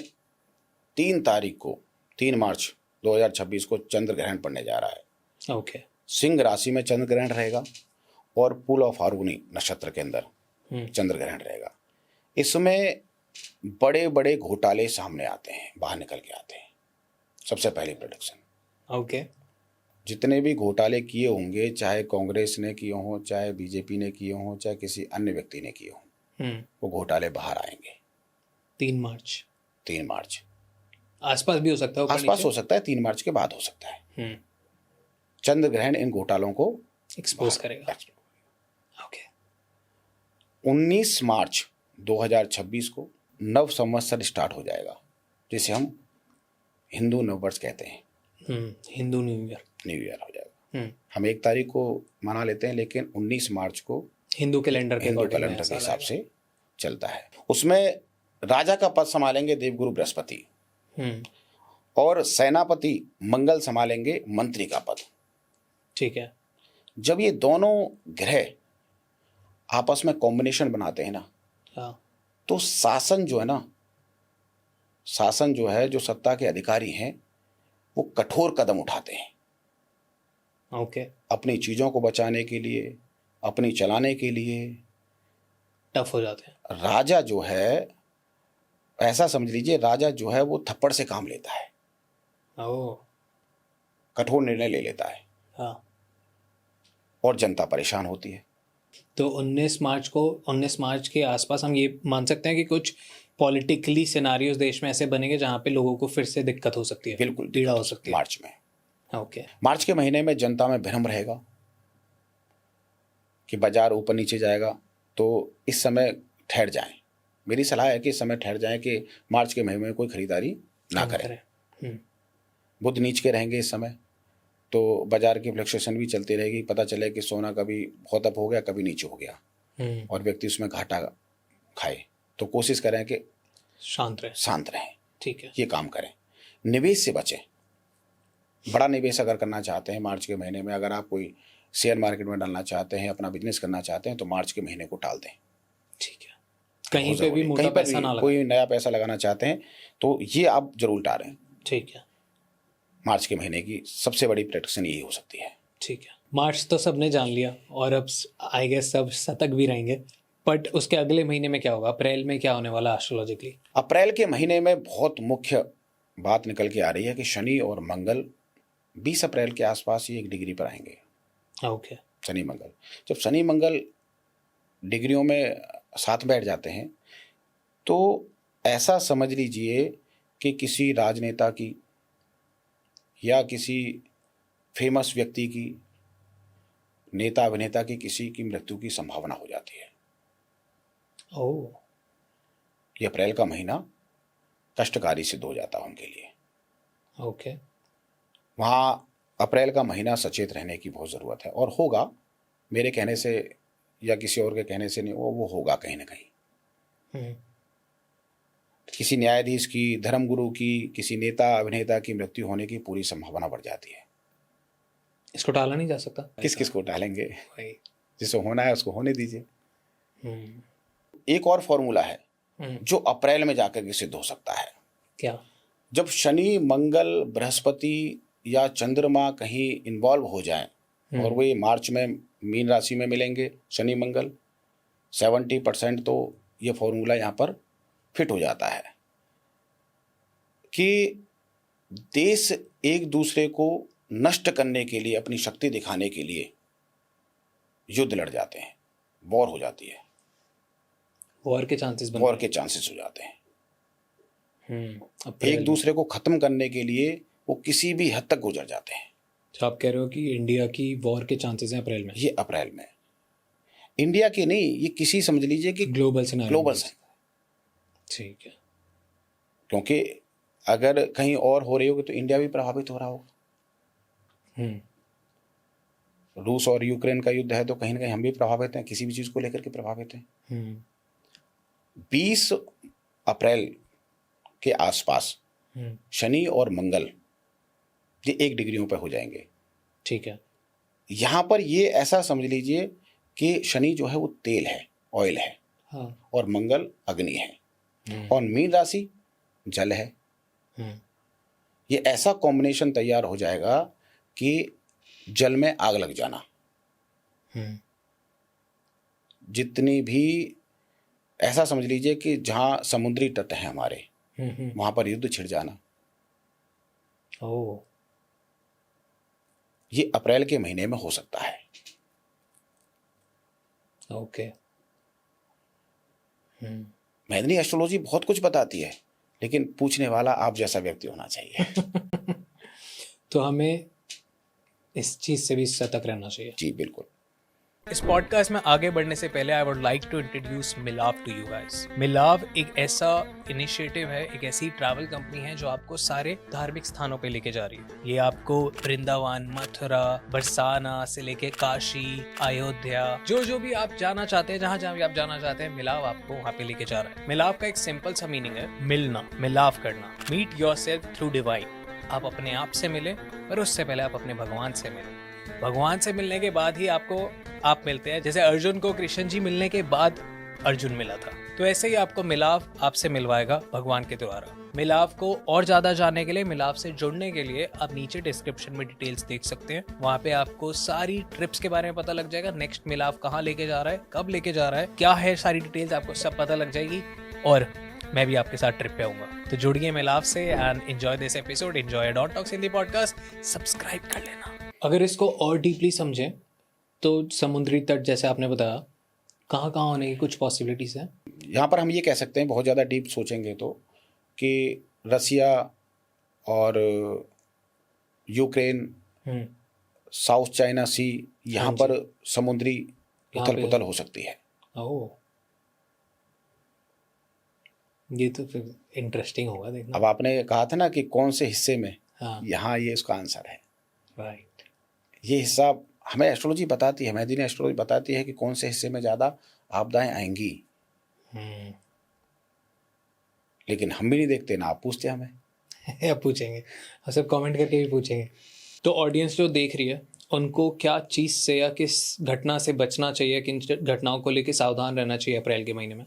[SPEAKER 2] 3 मार्च 2026 को चंद्र ग्रहण पड़ने जा रहा है।
[SPEAKER 1] ओके,
[SPEAKER 2] सिंह राशि में चंद्र ग्रहण रहेगा और पुल ऑफ फाल्गुनी नक्षत्र के अंदर चंद्र ग्रहण रहेगा। इसमें बड़े बड़े घोटाले सामने आते हैं, बाहर निकल के आते हैं। सबसे पहली प्रोडक्शन।
[SPEAKER 1] ओके,
[SPEAKER 2] जितने भी घोटाले किए होंगे, चाहे कांग्रेस ने किए हों, चाहे बीजेपी ने किए हों, चाहे किसी अन्य व्यक्ति ने किए हों, वो घोटाले बाहर आएंगे।
[SPEAKER 1] 3 मार्च
[SPEAKER 2] 3 मार्च
[SPEAKER 1] आसपास भी हो सकता है, ऊपर
[SPEAKER 2] आसपास
[SPEAKER 1] नीचे?
[SPEAKER 2] हो सकता है, 3 मार्च के बाद हो सकता है। चंद्र ग्रहण इन घोटालों को
[SPEAKER 1] एक्सपोज करेगा। ओके,
[SPEAKER 2] 19 मार्च 2026 को नव संवत्सर स्टार्ट हो जाएगा, जिसे हम हिंदू नववर्ष कहते हैं।
[SPEAKER 1] हिंदू न्यू
[SPEAKER 2] ईयर हो जाएगा। हम 1 तारीख को मना लेते हैं, लेकिन 19 मार्च को
[SPEAKER 1] हिंदू कैलेंडर के
[SPEAKER 2] हिसाब से चलता है। उसमें राजा का पद संभालेंगे देवगुरु बृहस्पति और सेनापति मंगल संभालेंगे मंत्री का पद।
[SPEAKER 1] ठीक है।
[SPEAKER 2] जब ये दोनों ग्रह आपस में कॉम्बिनेशन बनाते हैं ना,
[SPEAKER 1] हाँ,
[SPEAKER 2] तो शासन जो है ना, शासन जो है, जो सत्ता के अधिकारी हैं, वो कठोर कदम उठाते हैं।
[SPEAKER 1] ओके,
[SPEAKER 2] अपनी चीजों को बचाने के लिए, अपनी चलाने के लिए
[SPEAKER 1] टफ हो जाते हैं।
[SPEAKER 2] राजा जो है, ऐसा समझ लीजिए, राजा जो है वो थप्पड़ से काम लेता है।
[SPEAKER 1] ओह,
[SPEAKER 2] कठोर निर्णय ले लेता है।
[SPEAKER 1] हाँ,
[SPEAKER 2] और जनता परेशान होती है।
[SPEAKER 1] तो 19 मार्च के आसपास हम ये मान सकते हैं कि कुछ पॉलिटिकली सिनारियोज देश में ऐसे बनेंगे जहां पे लोगों को फिर से दिक्कत हो सकती है,
[SPEAKER 2] बिल्कुल
[SPEAKER 1] पीड़ा हो सकती है
[SPEAKER 2] मार्च में।
[SPEAKER 1] ओके,
[SPEAKER 2] मार्च के महीने में जनता में भ्रम रहेगा कि बाजार ऊपर नीचे जाएगा, तो इस समय ठहर जाएं। मेरी सलाह है कि इस समय ठहर जाएं कि मार्च के महीने में कोई खरीदारी ना करें। बुध नीच के रहेंगे इस समय, तो बाजार की फ्लक्चुएशन भी चलती रहेगी। पता चले कि सोना कभी बहुत अप हो गया, कभी नीचे हो गया और व्यक्ति उसमें घाटा खाए, तो कोशिश करें कि शांत रहें।
[SPEAKER 1] ठीक है,
[SPEAKER 2] ये काम करें। निवेश से बचें। बड़ा निवेश अगर करना चाहते हैं मार्च के महीने में, अगर आप कोई शेयर मार्केट में डालना चाहते हैं, अपना बिजनेस करना चाहते हैं, तो मार्च के महीने को टाल दें।
[SPEAKER 1] ठीक है। कहीं पे भी मोटा पैसा ना लगाएं।
[SPEAKER 2] कोई नया पैसा लगाना चाहते हैं तो ये आप जरूर टालें।
[SPEAKER 1] ठीक है।
[SPEAKER 2] मार्च के महीने की सबसे बड़ी प्रेडिक्शन यही हो सकती है।
[SPEAKER 1] ठीक है। मार्च तो सबने जान लिया और अब आई गेस सब सतर्क भी रहेंगे, बट उसके अगले महीने में क्या होगा? अप्रैल में क्या होने वाला एस्ट्रोलॉजिकली?
[SPEAKER 2] अप्रैल के महीने में बहुत मुख्य बात निकल के आ रही है कि शनि और मंगल 20 अप्रैल के आसपास ही 1 डिग्री पर आएंगे।
[SPEAKER 1] ओके।
[SPEAKER 2] शनि मंगल, जब शनि मंगल डिग्रियों में साथ बैठ जाते हैं तो ऐसा समझ लीजिए कि किसी राजनेता की या किसी फेमस व्यक्ति की, नेता अभिनेता की किसी की मृत्यु की संभावना हो जाती है।
[SPEAKER 1] ओह,
[SPEAKER 2] ये अप्रैल का महीना कष्टकारी सिद्ध हो जाता है उनके लिए।
[SPEAKER 1] ओके।
[SPEAKER 2] वहाँ अप्रैल का महीना सचेत रहने की बहुत ज़रूरत है, और होगा, मेरे कहने से या किसी और के कहने से नहीं, वो होगा कहीं ना कहीं। किसी न्यायाधीश की, धर्मगुरु की, किसी नेता अभिनेता की मृत्यु होने की पूरी संभावना बढ़ जाती है।
[SPEAKER 1] इसको टाला नहीं जा सकता।
[SPEAKER 2] किस किस को टालेंगे?
[SPEAKER 1] भाई।
[SPEAKER 2] जिसे होना है उसको होने दीजिए।
[SPEAKER 1] हम्म,
[SPEAKER 2] एक और फॉर्मूला है जो अप्रैल में जाकर के सिद्ध हो सकता है।
[SPEAKER 1] क्या?
[SPEAKER 2] जब शनि, मंगल, बृहस्पति या चंद्रमा कहीं इन्वॉल्व हो जाएं, और वे मार्च में मीन राशि में मिलेंगे, शनि मंगल, 70% तो ये फॉर्मूला यहाँ पर फिट हो जाता है कि देश एक दूसरे को नष्ट करने के लिए, अपनी शक्ति दिखाने के लिए युद्ध लड़ जाते हैं, वॉर हो जाती है,
[SPEAKER 1] वॉर के चांसेस
[SPEAKER 2] वॉर के चांसेस हो जाते हैं।
[SPEAKER 1] अप्रैल
[SPEAKER 2] एक दूसरे को खत्म करने के लिए वो किसी भी हद तक गुजर जाते हैं।
[SPEAKER 1] तो आप कह रहे हो कि इंडिया की वॉर के चांसेस हैं अप्रैल में?
[SPEAKER 2] ये अप्रैल में इंडिया के नहीं, ये किसी, समझ लीजिए कि
[SPEAKER 1] ग्लोबल से
[SPEAKER 2] ग्लोबल से,
[SPEAKER 1] ठीक है।
[SPEAKER 2] क्योंकि अगर कहीं और हो रही होगी तो इंडिया भी प्रभावित हो रहा होगा। रूस और यूक्रेन का युद्ध है तो कहीं ना कहीं हम भी प्रभावित हैं, किसी भी चीज को लेकर के प्रभावित हैं। 20 अप्रैल के आसपास शनि और मंगल ये 1 डिग्रियों पर हो जाएंगे।
[SPEAKER 1] ठीक है।
[SPEAKER 2] यहां पर ये ऐसा समझ लीजिए कि शनि जो है वो तेल है, ऑयल है,
[SPEAKER 1] हाँ।
[SPEAKER 2] और मंगल अग्नि है, और मीन राशि जल है। ये ऐसा कॉम्बिनेशन तैयार हो जाएगा कि जल में आग लग जाना, जितनी भी, ऐसा समझ लीजिए कि जहां समुद्री तट है हमारे, वहां पर युद्ध छिड़ जाना।
[SPEAKER 1] ओह,
[SPEAKER 2] ये अप्रैल के महीने में हो सकता है।
[SPEAKER 1] ओके।
[SPEAKER 2] मैदनी एस्ट्रोलॉजी बहुत कुछ बताती है, लेकिन पूछने वाला आप जैसा व्यक्ति होना चाहिए।
[SPEAKER 1] तो हमें इस चीज से भी सतर्क रहना चाहिए।
[SPEAKER 2] जी बिल्कुल।
[SPEAKER 1] इस पॉडकास्ट में आगे बढ़ने से पहले I would like to introduce Milav to you guys. Milav एक ऐसा इनिशिएटिव है, एक ऐसी ट्रैवल कंपनी है जो आपको सारे धार्मिक स्थानों पे लेके जा रही है। ये आपको वृंदावन, मथुरा, बरसाना से लेके काशी, अयोध्या, जो भी आप जाना चाहते हैं, जहाँ भी आप जाना चाहते हैं, मिलाव आपको वहाँ पे लेके जा रहा है। मिलाव का एक सिंपल सा मीनिंग है मिलना, मिलाव करना, मीट योरसेल्फ थ्रू डिवाइन। आप अपने आप से मिले, पर उससे पहले आप अपने भगवान से मिले। भगवान से मिलने के बाद ही आप मिलते हैं। जैसे अर्जुन को कृष्ण जी मिलने के बाद अर्जुन मिला था, तो ऐसे ही आपको मिलाव आपसे मिलवाएगा भगवान के द्वारा। मिलाव को और ज्यादा जानने के लिए, मिलाव से जुड़ने के लिए आप नीचे डिस्क्रिप्शन में डिटेल्स देख सकते हैं। वहाँ पे आपको सारी ट्रिप्स के बारे में पता लग जाएगा। नेक्स्ट मिलाव कहाँ लेके जा रहा है, कब लेके जा रहा है, क्या है, सारी डिटेल्स आपको सब पता लग जाएगी। और मैं भी आपके साथ ट्रिप पे आऊंगा। तो जुड़िए मिलाव से and enjoy this episode, enjoy dot talks Hindi podcast. Subscribe कर लेना। अगर इसको और डीपली समझें तो समुद्री तट, जैसे आपने बताया, कहाँ कहाँ होने की कुछ पॉसिबिलिटीज हैं?
[SPEAKER 2] यहाँ पर हम ये कह सकते हैं, बहुत ज़्यादा डीप सोचेंगे तो, कि रसिया और यूक्रेन, साउथ चाइना सी, यहाँ पर समुद्री उथल पुथल हो सकती है।
[SPEAKER 1] ओह, ये तो फिर इंटरेस्टिंग होगा देखना।
[SPEAKER 2] अब आपने कहा था ना कि कौन से हिस्से में,
[SPEAKER 1] हाँ,
[SPEAKER 2] यहाँ ये उसका आंसर है।
[SPEAKER 1] राइट।
[SPEAKER 2] ये हिस्सा हमें एस्ट्रोलॉजी बताती है, मैदनी एस्ट्रोलॉजी बताती है कि कौन से हिस्से में ज़्यादा आपदाएं आएंगी, लेकिन हम भी नहीं देखते ना, आप पूछते हमें।
[SPEAKER 1] अब पूछेंगे, और सब कमेंट करके भी पूछेंगे। तो ऑडियंस जो देख रही है, उनको क्या चीज़ से या किस घटना से बचना चाहिए, किन घटनाओं को लेकर सावधान रहना चाहिए अप्रैल के महीने में?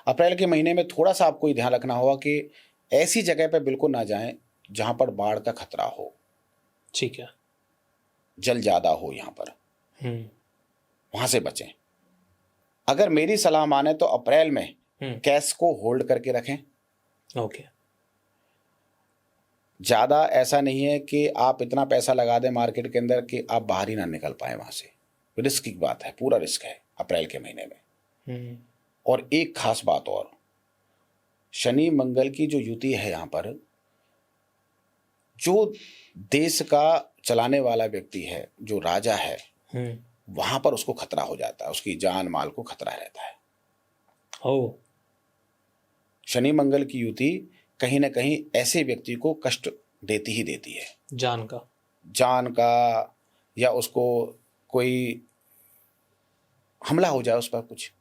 [SPEAKER 2] अप्रैल के महीने में थोड़ा सा आपको ध्यान रखना होगा कि ऐसी जगह पर बिल्कुल ना जाएं जहाँ पर बाढ़ का खतरा हो।
[SPEAKER 1] ठीक है।
[SPEAKER 2] जल ज़्यादा हो यहाँ पर, वहाँ से बचें। अगर मेरी सलाह माने तो अप्रैल में कैश को होल्ड करके रखें।
[SPEAKER 1] ओके।
[SPEAKER 2] ज़्यादा ऐसा नहीं है कि आप इतना पैसा लगा दें मार्केट के अंदर कि आप बाहर ही ना निकल पाए वहाँ से। रिस्क की बात है, पूरा रिस्क है अप्रैल के महीने में। और एक खास बात और, शनि मंगल की जो युति है यहाँ पर, जो देश का चलाने वाला व्यक्ति है, जो राजा है, वहां पर उसको खतरा हो जाता है, उसकी जान माल को खतरा रहता है।
[SPEAKER 1] ओ,
[SPEAKER 2] शनि मंगल की युति कहीं ना कहीं ऐसे व्यक्ति को कष्ट देती ही देती है, जान का, या उसको कोई हमला हो जाए उस पर, कुछ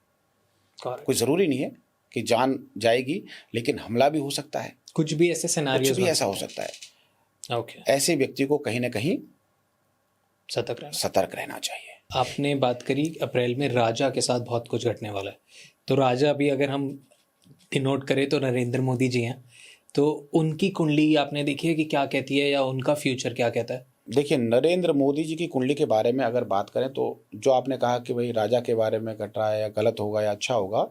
[SPEAKER 2] कोई जरूरी नहीं है कि जान जाएगी, लेकिन हमला भी हो सकता है,
[SPEAKER 1] कुछ भी ऐसे सिनेरियोस
[SPEAKER 2] कुछ भी ऐसा हो सकता है।
[SPEAKER 1] ओके,
[SPEAKER 2] ऐसे व्यक्ति को कहीं ना कहीं
[SPEAKER 1] सतर्क
[SPEAKER 2] रहना चाहिए।
[SPEAKER 1] आपने बात करी अप्रैल में राजा के साथ बहुत कुछ घटने वाला है, तो राजा भी अगर हम डिनोट करें तो नरेंद्र मोदी जी हैं, तो उनकी कुंडली आपने देखी है कि क्या कहती है, या उनका फ्यूचर क्या कहता है?
[SPEAKER 2] देखिए, नरेंद्र मोदी जी की कुंडली के बारे में अगर बात करें तो जो आपने कहा कि भाई राजा के बारे में घट रहा है, या गलत होगा या अच्छा होगा,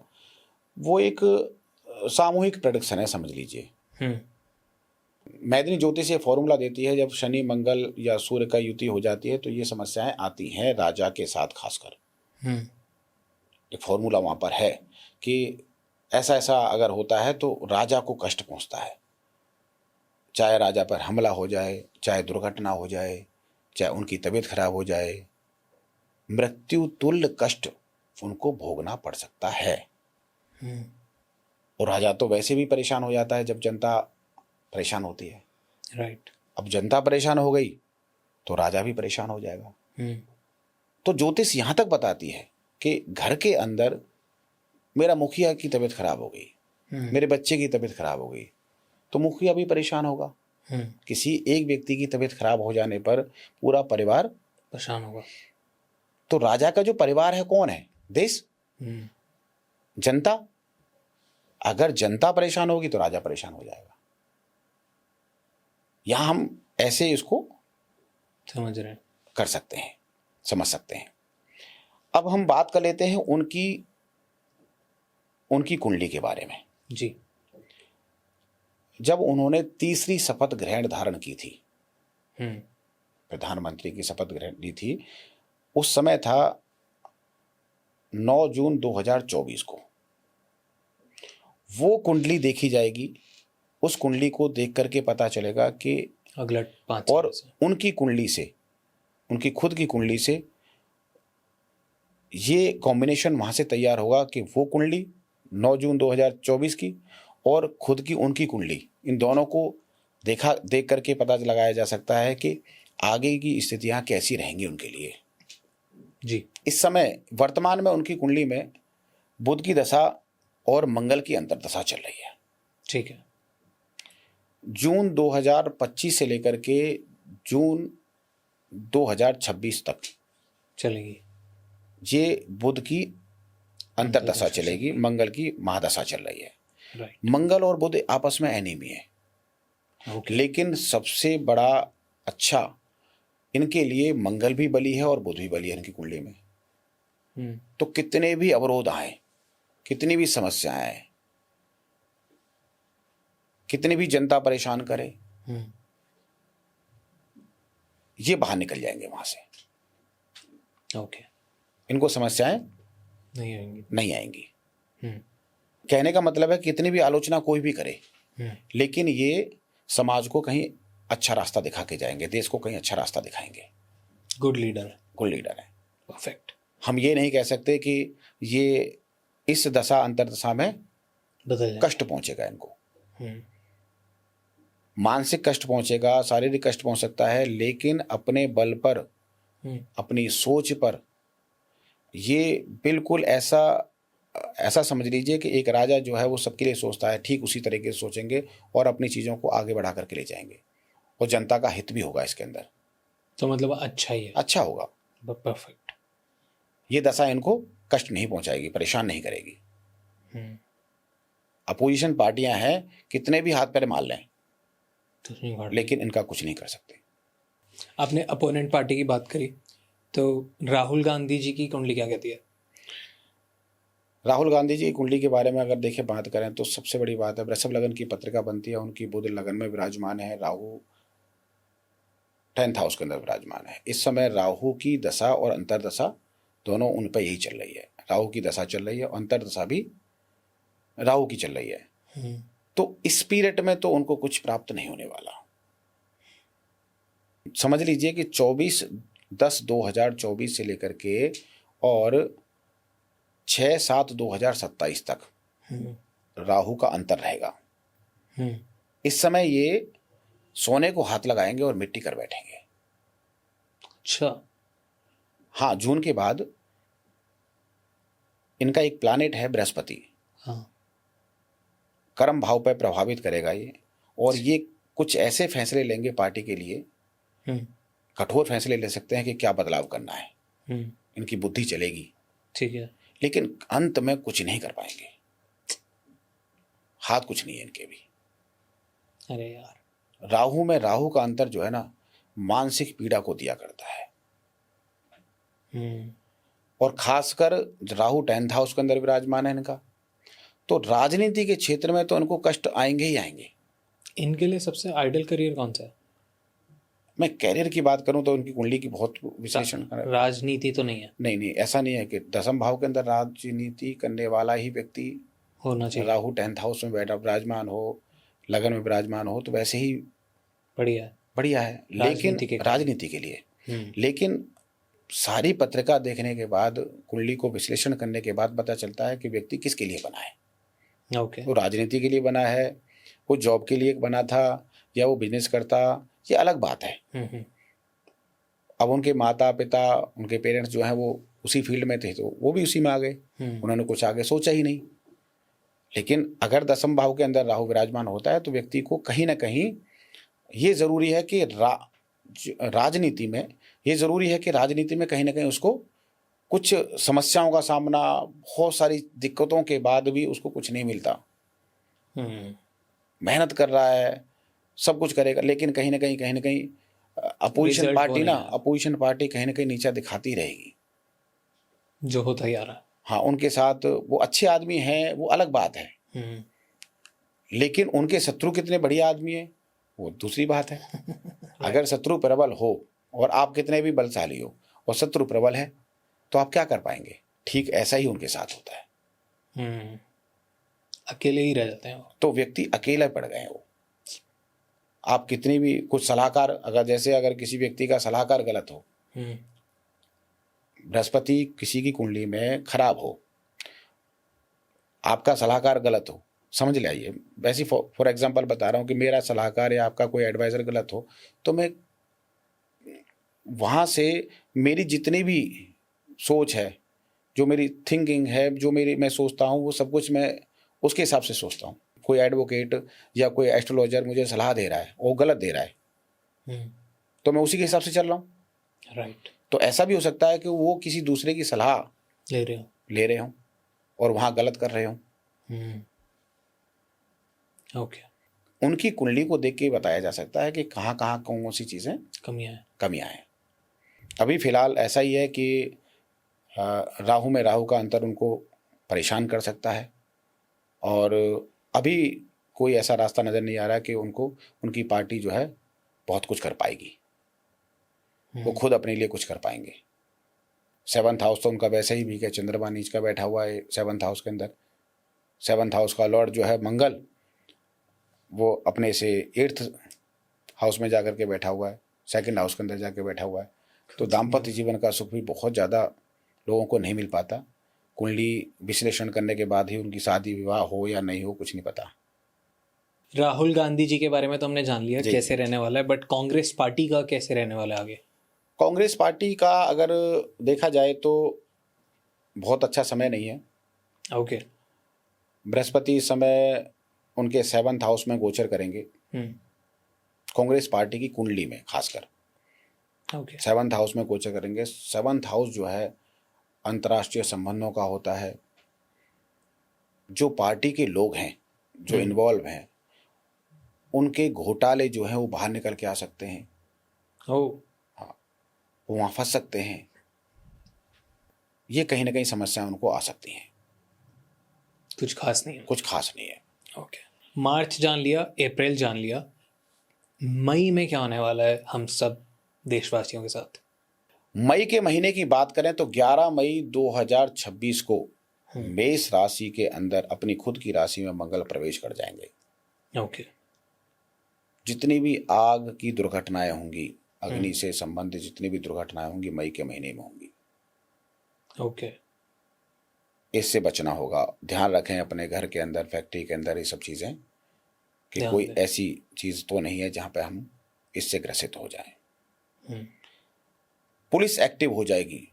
[SPEAKER 2] वो एक सामूहिक प्रेडिक्शन है, समझ लीजिए। मैदिनी ज्योतिष ये फॉर्मूला देती है, जब शनि मंगल या सूर्य का युति हो जाती है तो ये समस्याएं आती हैं राजा के साथ खासकर। एक फॉर्मूला वहाँ पर है कि ऐसा ऐसा अगर होता है तो राजा को कष्ट पहुँचता है, चाहे राजा पर हमला हो जाए, चाहे दुर्घटना हो जाए, चाहे उनकी तबीयत खराब हो जाए, मृत्यु तुल्य कष्ट उनको भोगना पड़ सकता है। और राजा तो वैसे भी परेशान हो जाता है जब जनता परेशान होती है।
[SPEAKER 1] राइट।
[SPEAKER 2] अब जनता परेशान हो गई तो राजा भी परेशान हो जाएगा। तो ज्योतिष यहां तक बताती है कि घर के अंदर मेरा मुखिया की तबीयत खराब हो गई, मेरे बच्चे की तबीयत खराब हो गई, तो मुखिया भी परेशान होगा। किसी एक व्यक्ति की तबीयत खराब हो जाने पर पूरा परिवार
[SPEAKER 1] परेशान होगा।
[SPEAKER 2] तो राजा का जो परिवार है कौन है? देश, जनता। अगर जनता परेशान होगी तो राजा परेशान हो जाएगा। यहां हम ऐसे इसको
[SPEAKER 1] समझ रहे हैं,
[SPEAKER 2] कर सकते हैं, समझ सकते हैं। अब हम बात कर लेते हैं उनकी कुंडली के बारे में
[SPEAKER 1] जी।
[SPEAKER 2] जब उन्होंने तीसरी शपथ ग्रहण धारण की थी, प्रधानमंत्री की शपथ ग्रहण ली थी, उस समय था 9 जून 2024 को। वो कुंडली देखी जाएगी, उस कुंडली को देख करके पता चलेगा कि
[SPEAKER 1] अगला 5
[SPEAKER 2] और उनकी कुंडली से, उनकी खुद की कुंडली से ये कॉम्बिनेशन वहां से तैयार होगा कि वो कुंडली 9 जून 2024 की और खुद की उनकी कुंडली, इन दोनों को देख करके पता लगाया जा सकता है कि आगे की स्थितियां कैसी रहेंगी उनके लिए।
[SPEAKER 1] जी।
[SPEAKER 2] इस समय वर्तमान में उनकी कुंडली में बुध की दशा और मंगल की अंतर्दशा चल रही है।
[SPEAKER 1] ठीक है।
[SPEAKER 2] जून 2025 से लेकर के जून 2026 तक
[SPEAKER 1] चलेगी
[SPEAKER 2] ये बुध की अंतर्दशा चलेगी, मंगल की महादशा चल रही है।
[SPEAKER 1] राइट।
[SPEAKER 2] मंगल और बुध आपस में एनिमी है। लेकिन सबसे बड़ा अच्छा इनके लिए मंगल भी बली है और बुध भी बली है इनकी कुंडली में। तो कितने भी अवरोध आए, कितनी भी समस्याएं आए, कितनी भी जनता परेशान करे, ये बाहर निकल जाएंगे वहां से।
[SPEAKER 1] ओके।
[SPEAKER 2] इनको समस्याएं नहीं आएंगी। कहने का मतलब है कितनी भी आलोचना कोई भी करे, लेकिन ये समाज को कहीं अच्छा रास्ता दिखा के जाएंगे, देश को कहीं अच्छा रास्ता दिखाएंगे।
[SPEAKER 1] गुड लीडर है।
[SPEAKER 2] परफेक्ट। हम ये नहीं कह सकते कि ये इस दशा अंतर्दशा में कष्ट पहुंचेगा इनको, मानसिक कष्ट पहुंचेगा, शारीरिक कष्ट पहुंच सकता है, लेकिन अपने बल पर, अपनी सोच पर, ये बिल्कुल ऐसा समझ लीजिए कि एक राजा जो है वो सबके लिए सोचता है, ठीक उसी तरीके से सोचेंगे और अपनी चीज़ों को आगे बढ़ा करके ले जाएंगे और जनता का हित भी होगा इसके अंदर।
[SPEAKER 1] तो मतलब अच्छा ही है,
[SPEAKER 2] अच्छा होगा।
[SPEAKER 1] परफेक्ट।
[SPEAKER 2] ये दशा इनको कष्ट नहीं पहुंचाएगी, परेशान नहीं करेगी। अपोजिशन पार्टियां हैं, कितने भी हाथ पैर मार लें, लेकिन इनका कुछ नहीं कर सकते।
[SPEAKER 1] आपने अपोनेंट पार्टी की बात करी, तो राहुल गांधी जी की कुंडली क्या कहती है?
[SPEAKER 2] राहुल गांधी जी की कुंडली के बारे में अगर देखें, बात करें तो सबसे बड़ी बात है, वृषभ लगन की पत्रिका बनती है, उनकी बुध लगन में विराजमान है, राहु 10th हाउस के अंदर विराजमान है। इस समय राहु की दशा और अंतर्दशा दोनों उन पर यही चल रही है। राहु की दशा चल रही है और अंतर्दशा भी राहु की चल रही है। तो इस पीरियड में तो उनको कुछ प्राप्त नहीं होने वाला। समझ लीजिए कि 24/10/2024 से लेकर के और 6/7/2027 तक राहु का अंतर रहेगा। इस समय ये सोने को हाथ लगाएंगे और मिट्टी कर बैठेंगे।
[SPEAKER 1] अच्छा।
[SPEAKER 2] हाँ, जून के बाद इनका एक प्लैनेट है बृहस्पति,
[SPEAKER 1] हाँ।
[SPEAKER 2] कर्म भाव पर प्रभावित करेगा ये, और ये कुछ ऐसे फैसले लेंगे पार्टी के लिए, कठोर फैसले ले सकते हैं कि क्या बदलाव करना है। इनकी बुद्धि चलेगी,
[SPEAKER 1] ठीक है,
[SPEAKER 2] लेकिन अंत में कुछ नहीं कर पाएंगे। हाथ कुछ नहीं है इनके भी।
[SPEAKER 1] अरे यार,
[SPEAKER 2] राहु में राहु का अंतर जो है ना, मानसिक पीड़ा को दिया करता है। और खासकर राहु 10th हाउस के अंदर विराजमान है इनका, तो राजनीति के क्षेत्र में तो इनको कष्ट आएंगे ही आएंगे।
[SPEAKER 1] इनके लिए सबसे आइडियल करियर कौन सा है?
[SPEAKER 2] मैं कैरियर की बात करूं तो उनकी कुंडली की बहुत विश्लेषण
[SPEAKER 1] राजनीति तो नहीं है?
[SPEAKER 2] नहीं, ऐसा नहीं है कि 10th भाव के अंदर राजनीति करने वाला ही व्यक्ति
[SPEAKER 1] होना चाहिए।
[SPEAKER 2] राहु 10th हाउस में बैठा विराजमान हो, लगन में विराजमान हो, तो वैसे ही बढ़िया है। लेकिन राजनीति के लिए, लेकिन सारी पत्रिका देखने के बाद, कुंडली को विश्लेषण करने के बाद पता चलता है कि व्यक्ति किसके लिए बना है। वो राजनीति के लिए बना है, वो जॉब के लिए बना था, या वो बिजनेस करता, ये अलग बात है। अब उनके माता पिता, उनके पेरेंट्स जो हैं वो उसी फील्ड में थे, तो वो भी उसी में आ गए, उन्होंने कुछ आगे सोचा ही नहीं। लेकिन अगर 10th भाव के अंदर राहु विराजमान होता है तो व्यक्ति को कहीं ना कहीं ये जरूरी है कि राजनीति में कहीं ना कहीं उसको कुछ समस्याओं का सामना, बहुत सारी दिक्कतों के बाद भी उसको कुछ नहीं मिलता। मेहनत कर रहा है, सब कुछ करेगा, लेकिन कहीं ना कहीं अपोजिशन पार्टी कहीं ना कहीं नीचा दिखाती रहेगी,
[SPEAKER 1] जो होता ही आ रहा है।
[SPEAKER 2] हाँ, उनके साथ वो अच्छे आदमी हैं, वो अलग बात है, लेकिन उनके शत्रु कितने बढ़िया आदमी हैं वो दूसरी बात है। अगर शत्रु प्रबल हो और आप कितने भी बलशाली हो और शत्रु प्रबल है तो आप क्या कर पाएंगे? ठीक ऐसा ही उनके साथ होता है।
[SPEAKER 1] अकेले ही रह जाते हैं,
[SPEAKER 2] तो व्यक्ति अकेले पड़ गए वो। आप कितनी भी कुछ सलाहकार, अगर किसी व्यक्ति का सलाहकार गलत हो, बृहस्पति किसी की कुंडली में खराब हो, आपका सलाहकार गलत हो, समझ लाइए, वैसे फॉर एग्जांपल बता रहा हूँ कि मेरा सलाहकार या आपका कोई एडवाइजर गलत हो, तो मैं वहाँ से मेरी जितनी भी सोच है, जो मेरी थिंकिंग है, जो मैं सोचता हूँ, वो सब कुछ मैं उसके हिसाब से सोचता हूँ। कोई एडवोकेट या कोई एस्ट्रोलॉजर मुझे सलाह दे रहा है, वो गलत दे रहा है, तो मैं उसी के हिसाब से चल रहा हूँ।
[SPEAKER 1] राइट।
[SPEAKER 2] तो ऐसा भी हो सकता है कि वो किसी दूसरे की सलाह ले रहे हो और वहाँ गलत कर रहे हो।
[SPEAKER 1] ओके।
[SPEAKER 2] उनकी कुंडली को देख के बताया जा सकता है कि कहाँ कहाँ कौन सी चीज़ें कमियाँ हैं। अभी फिलहाल ऐसा ही है कि राहु में राहु का अंतर उनको परेशान कर सकता है, और अभी कोई ऐसा रास्ता नज़र नहीं आ रहा कि उनकी पार्टी जो है बहुत कुछ कर पाएगी, वो खुद अपने लिए कुछ कर पाएंगे। 7th हाउस तो उनका वैसे ही वीक है, चंद्रमा नीच का बैठा हुआ है 7th हाउस के अंदर। 7th हाउस का लॉर्ड जो है मंगल, वो अपने से 8th हाउस में जाकर के बैठा हुआ है, 2nd हाउस के अंदर जाके बैठा हुआ है। तो दाम्पत्य जीवन का सुख भी बहुत ज़्यादा लोगों को नहीं मिल पाता। कुंडली विश्लेषण करने के बाद ही उनकी शादी विवाह हो या नहीं हो, कुछ नहीं पता।
[SPEAKER 1] राहुल गांधी जी के बारे में तो हमने जान लिया कैसे रहने वाला है, बट कांग्रेस पार्टी का कैसे रहने वाला है आगे?
[SPEAKER 2] कांग्रेस पार्टी का अगर देखा जाए तो बहुत अच्छा समय नहीं है।
[SPEAKER 1] ओके।
[SPEAKER 2] बृहस्पति इस समय उनके 7th हाउस में गोचर करेंगे, कांग्रेस पार्टी की कुंडली में खासकर। 7th हाउस में गोचर करेंगे। 7th हाउस जो है अंतर्राष्ट्रीय संबंधों का होता है। जो पार्टी के लोग हैं, जो इन्वॉल्व हैं, उनके घोटाले जो हैं वो बाहर निकल के आ सकते हैं। हाँ, वो वहाँ फंस सकते हैं। ये कहीं ना कहीं समस्याएं उनको आ सकती हैं।
[SPEAKER 1] कुछ खास नहीं है। ओके। मार्च जान लिया, अप्रैल जान लिया, मई में क्या होने वाला है हम सब देशवासियों के साथ?
[SPEAKER 2] मई के महीने की बात करें तो 11 मई 2026 को मेष राशि के अंदर अपनी खुद की राशि में मंगल प्रवेश कर जाएंगे।
[SPEAKER 1] ओके।
[SPEAKER 2] जितनी भी आग की दुर्घटनाएं होंगी, अग्नि से संबंधित जितनी भी दुर्घटनाएं होंगी मई के महीने में होंगी।
[SPEAKER 1] ओके।
[SPEAKER 2] इससे बचना होगा। ध्यान रखें अपने घर के अंदर, फैक्ट्री के अंदर ये सब चीज़ें कि
[SPEAKER 1] ध्यान
[SPEAKER 2] कोई
[SPEAKER 1] दें।
[SPEAKER 2] ऐसी चीज़ तो नहीं है जहाँ पे हम इससे ग्रसित हो जाएं।
[SPEAKER 1] हम्म,
[SPEAKER 2] पुलिस एक्टिव हो जाएगी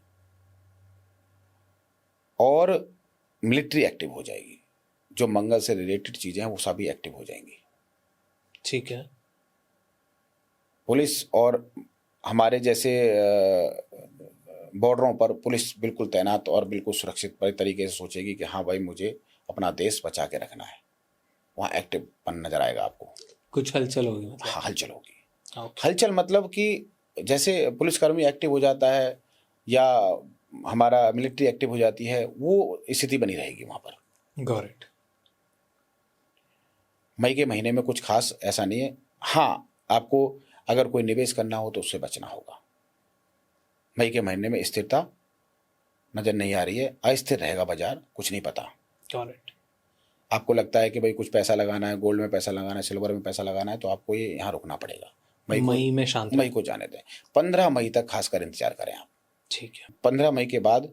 [SPEAKER 2] और मिलिट्री एक्टिव हो जाएगी। जो मंगल से रिलेटेड चीज़ें हैं वो सभी एक्टिव हो जाएंगी।
[SPEAKER 1] ठीक है।
[SPEAKER 2] पुलिस और हमारे जैसे बॉर्डरों पर पुलिस बिल्कुल तैनात और बिल्कुल सुरक्षित तरीके से सोचेगी कि हाँ भाई मुझे अपना देश बचा के रखना है। वहाँ एक्टिवपन नजर आएगा आपको।
[SPEAKER 1] कुछ हलचल होगी मतलब।
[SPEAKER 2] हाँ, हलचल होगी।
[SPEAKER 1] ओके।
[SPEAKER 2] हलचल मतलब कि जैसे पुलिसकर्मी एक्टिव हो जाता है या हमारा मिलिट्री एक्टिव हो जाती है, वो स्थिति बनी रहेगी वहाँ पर।
[SPEAKER 1] Got it.
[SPEAKER 2] मई के महीने में कुछ खास ऐसा नहीं है। हाँ, आपको अगर कोई निवेश करना हो तो उससे बचना होगा। मई के महीने में स्थिरता नजर नहीं आ रही है, अस्थिर रहेगा बाजार, कुछ नहीं पता।
[SPEAKER 1] Got it.
[SPEAKER 2] आपको लगता है कि भाई कुछ पैसा लगाना है, गोल्ड में पैसा लगाना है, सिल्वर में पैसा लगाना है, तो आपको ये यहाँ रुकना पड़ेगा।
[SPEAKER 1] मई में शांत
[SPEAKER 2] मई को जाने दें। 15 मई तक खासकर इंतजार करें आप।
[SPEAKER 1] ठीक है।
[SPEAKER 2] 15 मई के बाद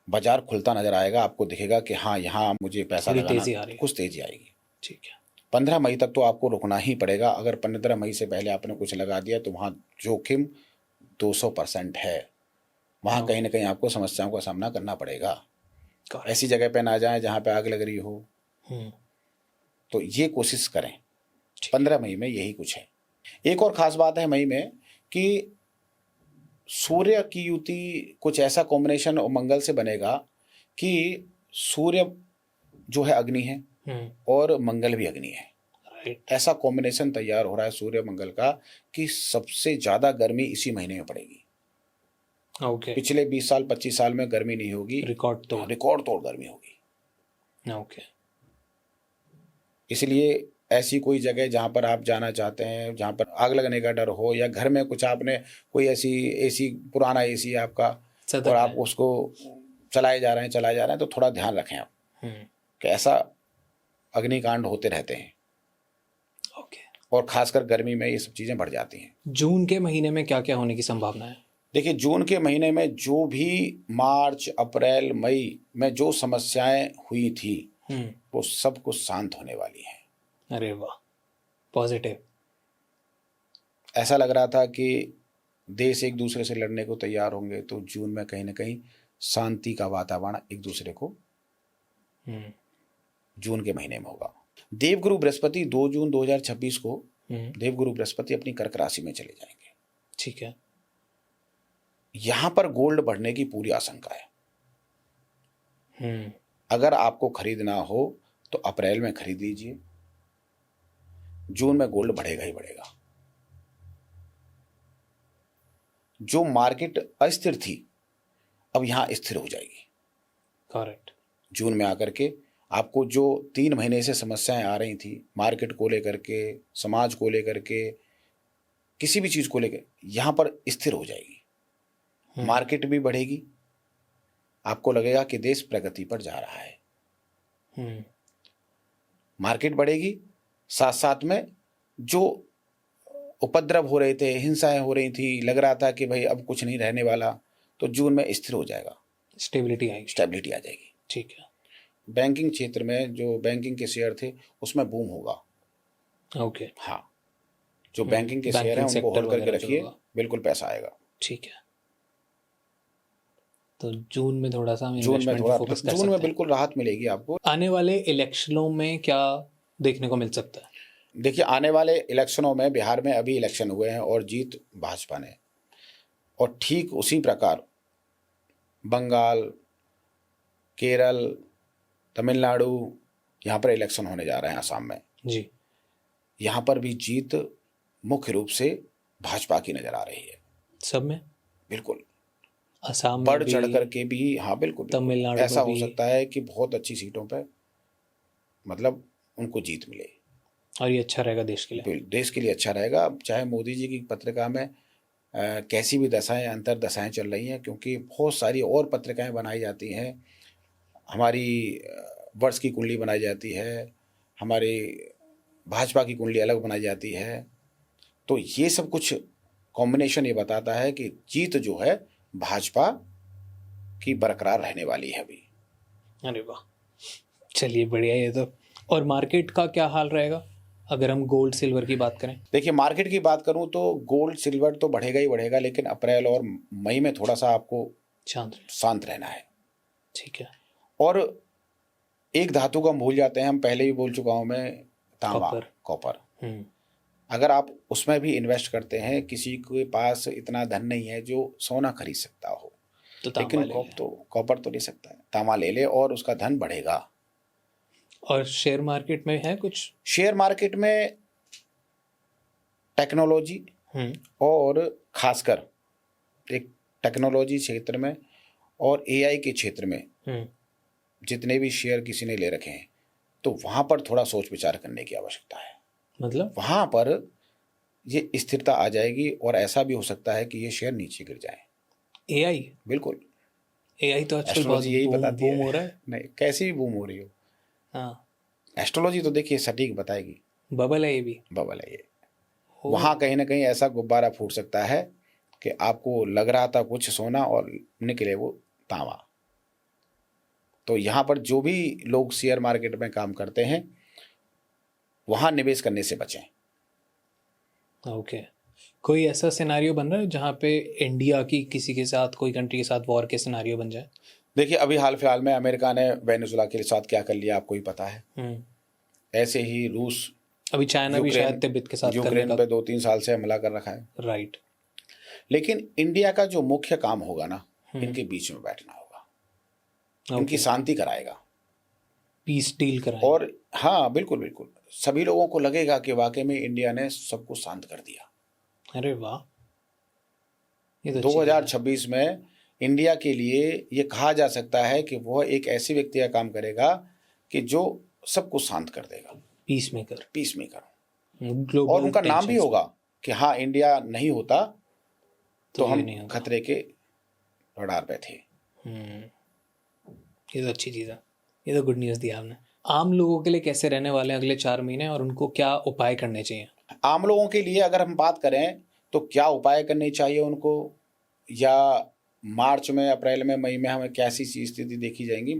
[SPEAKER 2] बाजार खुलता नजर आएगा। आपको दिखेगा कि हाँ यहाँ मुझे पैसा
[SPEAKER 1] थोड़ी
[SPEAKER 2] लगाना,
[SPEAKER 1] तेजी आ रही है।
[SPEAKER 2] कुछ तेजी आएगी।
[SPEAKER 1] ठीक है।
[SPEAKER 2] 15 मई तक तो आपको रुकना ही पड़ेगा। अगर 15 मई से पहले आपने कुछ लगा दिया तो वहाँ जोखिम 200% है। वहाँ कहीं ना कहीं आपको समस्याओं का सामना करना पड़ेगा।
[SPEAKER 1] Got it.
[SPEAKER 2] ऐसी जगह पे ना जाएं जहाँ पे आग लग रही हो।
[SPEAKER 1] हम्म,
[SPEAKER 2] तो ये कोशिश करें। 15 मई में यही कुछ है। एक और ख़ास बात है मई में कि सूर्य की युति, कुछ ऐसा कॉम्बिनेशन और मंगल से बनेगा कि सूर्य जो है अग्नि है और मंगल भी अग्नि है।
[SPEAKER 1] राइट।
[SPEAKER 2] ऐसा कॉम्बिनेशन तैयार हो रहा है सूर्य मंगल का कि सबसे ज़्यादा गर्मी इसी महीने में पड़ेगी।
[SPEAKER 1] ओके।
[SPEAKER 2] पिछले 20 साल 25 साल में गर्मी नहीं होगी।
[SPEAKER 1] रिकॉर्ड तो।
[SPEAKER 2] रिकॉर्ड तोड़ गर्मी होगी।
[SPEAKER 1] ओके।
[SPEAKER 2] इसलिए ऐसी कोई जगह जहाँ पर आप जाना चाहते हैं, जहाँ पर आग लगने का डर हो, या घर में कुछ आपने कोई ऐसी एसी, पुराना एसी है आपका और आप उसको चलाए जा रहे हैं, तो थोड़ा ध्यान रखें आप कि ऐसा अग्निकांड होते रहते हैं।
[SPEAKER 1] ओके।
[SPEAKER 2] और खासकर गर्मी में ये सब चीज़ें बढ़ जाती हैं।
[SPEAKER 1] जून के महीने में क्या क्या होने की संभावना है?
[SPEAKER 2] देखिए, जून के महीने में जो भी मार्च, अप्रैल, मई में जो समस्याएं हुई थी वो सब कुछ शांत होने वाली हैं।
[SPEAKER 1] अरे वाह, पॉजिटिव।
[SPEAKER 2] ऐसा लग रहा था कि देश एक दूसरे से लड़ने को तैयार होंगे, तो जून में कहीं ना कहीं शांति का वातावरण एक दूसरे को जून के महीने में होगा। देवगुरु बृहस्पति 2 जून 2026 को देवगुरु बृहस्पति अपनी कर्क राशि में चले जाएंगे।
[SPEAKER 1] ठीक है।
[SPEAKER 2] यहां पर गोल्ड बढ़ने की पूरी आशंका है। अगर आपको खरीदना हो तो अप्रैल में खरीद लीजिए। जून में गोल्ड बढ़ेगा ही बढ़ेगा। जो मार्केट अस्थिर थी अब यहां स्थिर हो जाएगी।
[SPEAKER 1] करेक्ट।
[SPEAKER 2] जून में आकर के आपको जो 3 महीने से समस्याएं आ रही थी, मार्केट को लेकर के, समाज को लेकर के, किसी भी चीज को लेकर, यहां पर स्थिर हो जाएगी। मार्केट भी बढ़ेगी। आपको लगेगा कि देश प्रगति पर जा रहा है। मार्केट बढ़ेगी, साथ साथ में जो उपद्रव हो रहे थे, हिंसाएं हो रही थी, लग रहा था कि भाई अब कुछ नहीं रहने वाला, तो जून में स्थिर हो जाएगा।
[SPEAKER 1] स्टेबिलिटी आएगी।
[SPEAKER 2] स्टेबिलिटी आ जाएगी।
[SPEAKER 1] ठीक है।
[SPEAKER 2] बैंकिंग क्षेत्र में जो बैंकिंग के शेयर थे उसमें बूम होगा।
[SPEAKER 1] ओके।
[SPEAKER 2] हाँ, जो बैंकिंग के शेयर हैं उनको होल्ड करके रखिए, बिल्कुल पैसा आएगा।
[SPEAKER 1] ठीक है। तो जून में थोड़ा सा
[SPEAKER 2] जून में बिल्कुल राहत मिलेगी आपको।
[SPEAKER 1] आने वाले इलेक्शनों में क्या देखने को मिल सकता है?
[SPEAKER 2] देखिए, आने वाले इलेक्शनों में बिहार में अभी इलेक्शन हुए हैं और जीत भाजपा ने, और ठीक उसी प्रकार बंगाल, केरल, तमिलनाडु, यहाँ पर इलेक्शन होने जा रहे हैं, असम में
[SPEAKER 1] जी। यहाँ
[SPEAKER 2] पर भी जीत मुख्य रूप से भाजपा की नजर आ रही है।
[SPEAKER 1] सब में
[SPEAKER 2] बिल्कुल,
[SPEAKER 1] असम
[SPEAKER 2] बढ़ चढ़ करके भी। हाँ बिल्कुल,
[SPEAKER 1] तमिलनाडु
[SPEAKER 2] ऐसा हो सकता है कि बहुत अच्छी सीटों पे मतलब उनको जीत मिले,
[SPEAKER 1] और ये अच्छा रहेगा देश के लिए।
[SPEAKER 2] देश के लिए अच्छा रहेगा। चाहे मोदी जी की पत्रिका में कैसी भी दशाएं, अंतर दशाएं चल रही हैं, क्योंकि बहुत सारी और पत्रिकाएं बनाई जाती हैं। हमारी वर्ष की कुंडली बनाई जाती है, हमारी भाजपा की कुंडली अलग बनाई जाती है। तो ये सब कुछ कॉम्बिनेशन ये बताता है कि जीत जो है भाजपा की बरकरार रहने वाली है अभी।
[SPEAKER 1] अरे वाह, चलिए बढ़िया ये तो। और मार्केट का क्या हाल रहेगा अगर हम गोल्ड सिल्वर की बात करें?
[SPEAKER 2] देखिए, मार्केट की बात करूं तो गोल्ड सिल्वर तो बढ़ेगा ही बढ़ेगा, लेकिन अप्रैल और मई में थोड़ा सा आपको शांत रहना है।
[SPEAKER 1] ठीक है।
[SPEAKER 2] और एक धातु को हम भूल जाते हैं, हम पहले भी बोल चुका हूं मैं, तांबा, कॉपर। अगर आप उसमें भी इन्वेस्ट करते हैं, किसी के पास इतना धन नहीं है जो सोना खरीद सकता हो,
[SPEAKER 1] तो
[SPEAKER 2] लेकिन कॉपर तो ले सकता है, तांबा ले ले और उसका धन बढ़ेगा।
[SPEAKER 1] और शेयर मार्केट में है कुछ?
[SPEAKER 2] शेयर मार्केट में टेक्नोलॉजी और खासकर एक टेक्नोलॉजी क्षेत्र में और एआई के क्षेत्र में जितने भी शेयर किसी ने ले रखे हैं, तो वहां पर थोड़ा सोच विचार करने की आवश्यकता है।
[SPEAKER 1] मतलब
[SPEAKER 2] वहां पर ये स्थिरता आ जाएगी और ऐसा भी हो सकता है कि ये शेयर नीचे गिर जाए।
[SPEAKER 1] एआई?
[SPEAKER 2] बिल्कुल,
[SPEAKER 1] एआई तो आजकल बहुत
[SPEAKER 2] यही बताती है।
[SPEAKER 1] बूम हो रहा है।
[SPEAKER 2] नहीं, कैसी भी बूम हो रही हो,
[SPEAKER 1] हाँ,
[SPEAKER 2] एस्ट्रोलॉजी तो देखिए सटीक बताएगी।
[SPEAKER 1] बबल है ये भी।
[SPEAKER 2] बबल है ये। वहां कहीं ना कहीं ऐसा गुब्बारा फूट सकता है कि आपको लग रहा था कुछ सोना और निकले वो तांबा। तो यहाँ पर जो भी लोग शेयर मार्केट में काम करते हैं, वहां निवेश करने से बचें।
[SPEAKER 1] ओके। कोई ऐसा सिनारियो बन रहा है जहाँ पे इंडिया की किसी के साथ, कोई कंट्री के साथ वॉर के सिनारियो बन जाए?
[SPEAKER 2] देखिए, अभी हाल फिलहाल में अमेरिका ने वेनेजुला के साथ क्या कर लिया आपको ही पता है। ऐसे ही रूस,
[SPEAKER 1] अभी चाइना भी शायद तिब्बत के साथ
[SPEAKER 2] यूक्रेन पे 2-3 साल से हमला कर रखा है।
[SPEAKER 1] राइट।
[SPEAKER 2] लेकिन इंडिया का जो मुख्य काम होगा ना, इनके बीच में बैठना होगा, इनकी शांति कराएगा,
[SPEAKER 1] पीस डील कराएगा।
[SPEAKER 2] और हाँ, बिल्कुल बिल्कुल, सभी लोगों को लगेगा कि वाकई में इंडिया ने सबको शांत कर दिया।
[SPEAKER 1] अरे वाह, ये तो
[SPEAKER 2] 2026 में इंडिया के लिए ये कहा जा सकता है कि वह एक ऐसे व्यक्ति का काम करेगा कि जो सबको शांत कर देगा। Peace maker. और उनका नाम भी होगा कि हाँ, इंडिया नहीं होता तो हम खतरे के रडार पे थे।
[SPEAKER 1] ये तो अच्छी चीज़ है, ये तो गुड न्यूज़ दिया आपने। आम लोगों के लिए कैसे रहने वाले हैं अगले 4 महीने, और उनको क्या उपाय करने चाहिए?
[SPEAKER 2] आम लोगों के लिए अगर हम बात करें तो क्या उपाय करने चाहिए उनको, या मार्च में, अप्रैल में, मई में हमें कैसी स्थिति देखी जाएंगी?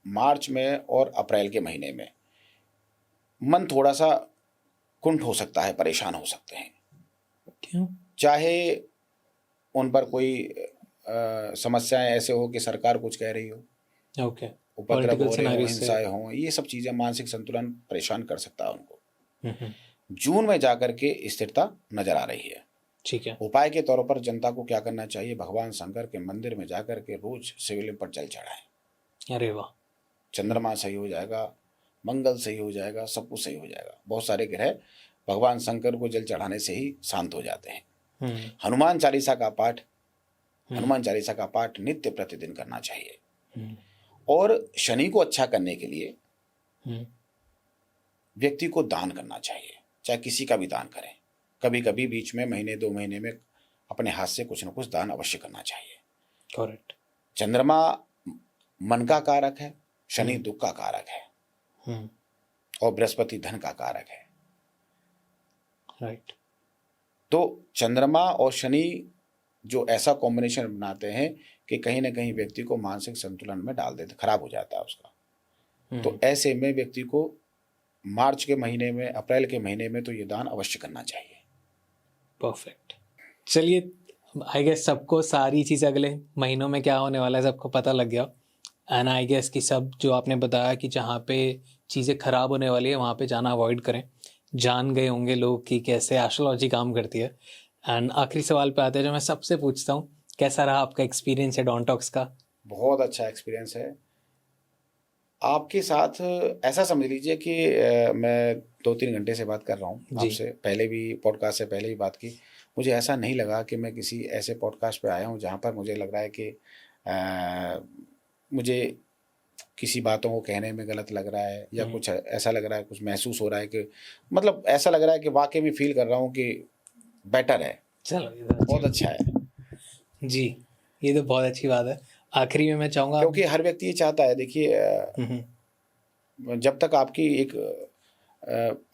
[SPEAKER 2] मार्च में और अप्रैल के महीने में मन थोड़ा सा कुंठ हो सकता है, परेशान हो सकते हैं।
[SPEAKER 1] क्यों?
[SPEAKER 2] चाहे उन पर कोई समस्याएं ऐसे हो कि सरकार कुछ कह रही हो,
[SPEAKER 1] ओके,
[SPEAKER 2] उपद्रव हो रहे हो, हिंसाएं हो, ये सब चीजें मानसिक संतुलन परेशान कर सकता है उनको। जून में जाकर के स्थिरता नजर आ रही है।
[SPEAKER 1] ठीक है।
[SPEAKER 2] उपाय के तौर पर जनता को क्या करना चाहिए? भगवान शंकर के मंदिर में जाकर के रोज शिवलिंग पर जल चढ़ाएं।
[SPEAKER 1] अरे वाह।
[SPEAKER 2] चंद्रमा सही हो जाएगा, मंगल सही हो जाएगा, सब कुछ सही हो जाएगा। बहुत सारे ग्रह भगवान शंकर को जल चढ़ाने से ही शांत हो जाते हैं। हनुमान चालीसा का पाठ नित्य प्रतिदिन करना चाहिए। और शनि को अच्छा करने के लिए व्यक्ति को दान करना चाहिए, चाहे किसी का भी दान करें। कभी कभी बीच में, महीने 2 महीने में अपने हाथ से कुछ न कुछ दान अवश्य करना चाहिए।
[SPEAKER 1] करेक्ट।
[SPEAKER 2] चंद्रमा मन का कारक है, शनि दुख का कारक है, और बृहस्पति धन का कारक है।
[SPEAKER 1] राइट।
[SPEAKER 2] तो चंद्रमा और शनि जो ऐसा कॉम्बिनेशन बनाते हैं कि कहीं ना कहीं व्यक्ति को मानसिक संतुलन में डाल देते, खराब हो जाता है उसका। तो ऐसे में व्यक्ति को मार्च के महीने में, अप्रैल के महीने में तो ये दान अवश्य करना चाहिए।
[SPEAKER 1] परफेक्ट। चलिए, आई गेस सबको सारी चीज़ अगले महीनों में क्या होने वाला है सबको पता लग गया। एंड आई गेस कि सब जो आपने बताया कि जहाँ पे चीज़ें ख़राब होने वाली है वहाँ पे जाना अवॉइड करें। जान गए होंगे लोग कि कैसे एस्ट्रोलॉजी काम करती है। एंड आखिरी सवाल पे आते हैं जो मैं सबसे पूछता हूँ, कैसा रहा आपका एक्सपीरियंस है डॉन टॉक्स का? बहुत
[SPEAKER 2] अच्छा एक्सपीरियंस है आपके साथ। ऐसा समझ लीजिए कि मैं 2-3 घंटे से बात कर रहा हूँ आपसे। पहले भी पॉडकास्ट से पहले भी बात की। मुझे ऐसा नहीं लगा कि मैं किसी ऐसे पॉडकास्ट पे आया हूँ जहाँ पर मुझे लग रहा है कि मुझे किसी बातों को कहने में गलत लग रहा है, या कुछ ऐसा लग रहा है, कुछ महसूस हो रहा है कि, मतलब ऐसा लग रहा है कि वाकई में फील कर रहा हूँ कि बेटर है।
[SPEAKER 1] चलो, ये तो
[SPEAKER 2] बहुत अच्छा है जी।
[SPEAKER 1] ये तो बहुत अच्छी बात है। आखिरी में मैं चाहूँगा,
[SPEAKER 2] क्योंकि हर व्यक्ति ये चाहता है, देखिए जब तक आपकी एक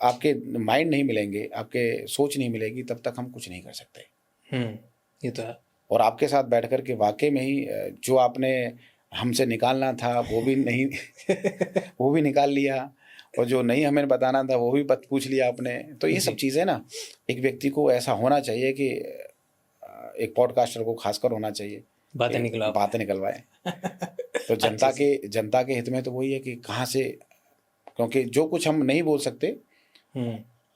[SPEAKER 2] आपके माइंड नहीं मिलेंगे, आपके सोच नहीं मिलेगी, तब तक हम कुछ नहीं कर सकते।
[SPEAKER 1] ये तो है।
[SPEAKER 2] और आपके साथ बैठ कर के वाकई में ही जो आपने हमसे निकालना था वो भी नहीं वो भी निकाल लिया, और जो नहीं हमें बताना था वो भी पूछ लिया आपने। तो ये सब चीज़ें ना, एक व्यक्ति को ऐसा होना चाहिए कि एक पॉडकास्टर को खासकर होना चाहिए,
[SPEAKER 1] बातें निकलवाए।
[SPEAKER 2] बातें निकलवाए। तो जनता के हित में तो वही है कि कहाँ से, क्योंकि जो कुछ हम नहीं बोल सकते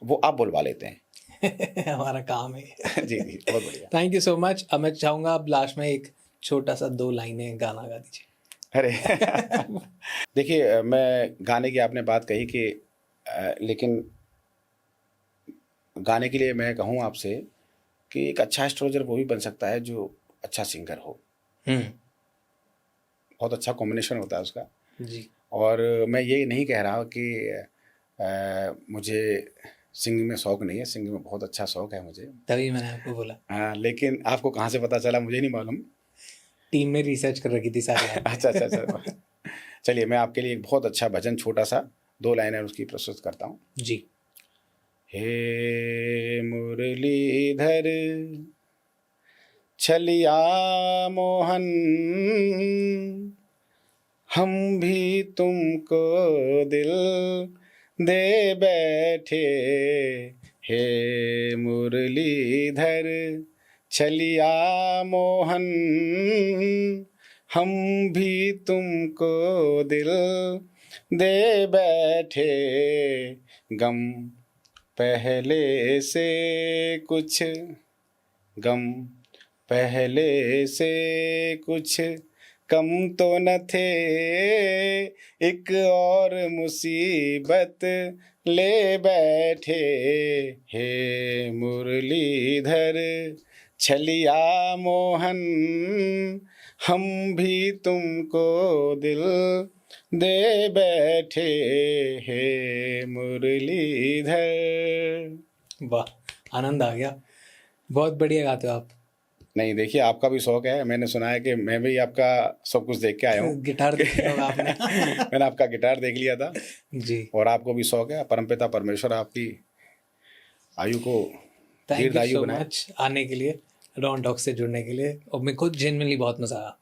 [SPEAKER 2] वो आप बोलवा लेते हैं।
[SPEAKER 1] हमारा काम है।
[SPEAKER 2] जी जी, बहुत बढ़िया।
[SPEAKER 1] Thank you so much. अब मैं चाहूंगा आप लास्ट में एक छोटा सा 2 लाइनें गाना गा दीजिए।
[SPEAKER 2] अरे देखिए, मैं गाने की आपने बात कही कि लेकिन गाने के लिए मैं कहूँ आपसे कि एक अच्छा एस्ट्रोलॉजर वो भी बन सकता है जो अच्छा सिंगर हो। बहुत अच्छा कॉम्बिनेशन होता है उसका
[SPEAKER 1] जी।
[SPEAKER 2] और मैं ये नहीं कह रहा कि मुझे सिंगिंग में शौक नहीं है, सिंगिंग में बहुत अच्छा शौक है मुझे।
[SPEAKER 1] तभी मैंने आपको बोला।
[SPEAKER 2] हाँ, लेकिन आपको कहाँ से पता चला मुझे नहीं मालूम।
[SPEAKER 1] टीम में रिसर्च कर रखी थी सारी।
[SPEAKER 2] अच्छा। चलिए, मैं आपके लिए एक बहुत अच्छा भजन, छोटा सा 2 लाइनें उसकी प्रस्तुत करता हूँ।
[SPEAKER 1] जी।
[SPEAKER 2] हे मुरलीधर छलिया मोहन, हम भी तुमको दिल दे बैठे। हे मुरलीधर छलिया मोहन, हम भी तुमको दिल दे बैठे। गम पहले से कुछ, गम पहले से कुछ कम तो न थे, एक और मुसीबत ले बैठे। हे मुरलीधर छलिया मोहन, हम भी तुमको दिल दे बैठे। हे मुरलीधर।
[SPEAKER 1] वाह, आनंद आ गया। बहुत बढ़िया गाते हो आप।
[SPEAKER 2] नहीं, देखिए, आपका भी शौक है। मैंने सुना है कि मैं भी आपका सब कुछ देख के आया हूँ।
[SPEAKER 1] गिटार देख लिया होगा आपने।
[SPEAKER 2] मैंने आपका गिटार देख लिया था
[SPEAKER 1] जी।
[SPEAKER 2] और आपको भी शौक है। परमपिता परमेश्वर आपकी आयु को
[SPEAKER 1] थैंक यू
[SPEAKER 2] दीर्घायु
[SPEAKER 1] सो
[SPEAKER 2] बनाए।
[SPEAKER 1] मच आने के लिए, रॉन टॉक से जुड़ने के लिए, और मेरे को जेन्युइनली बहुत मजा आया।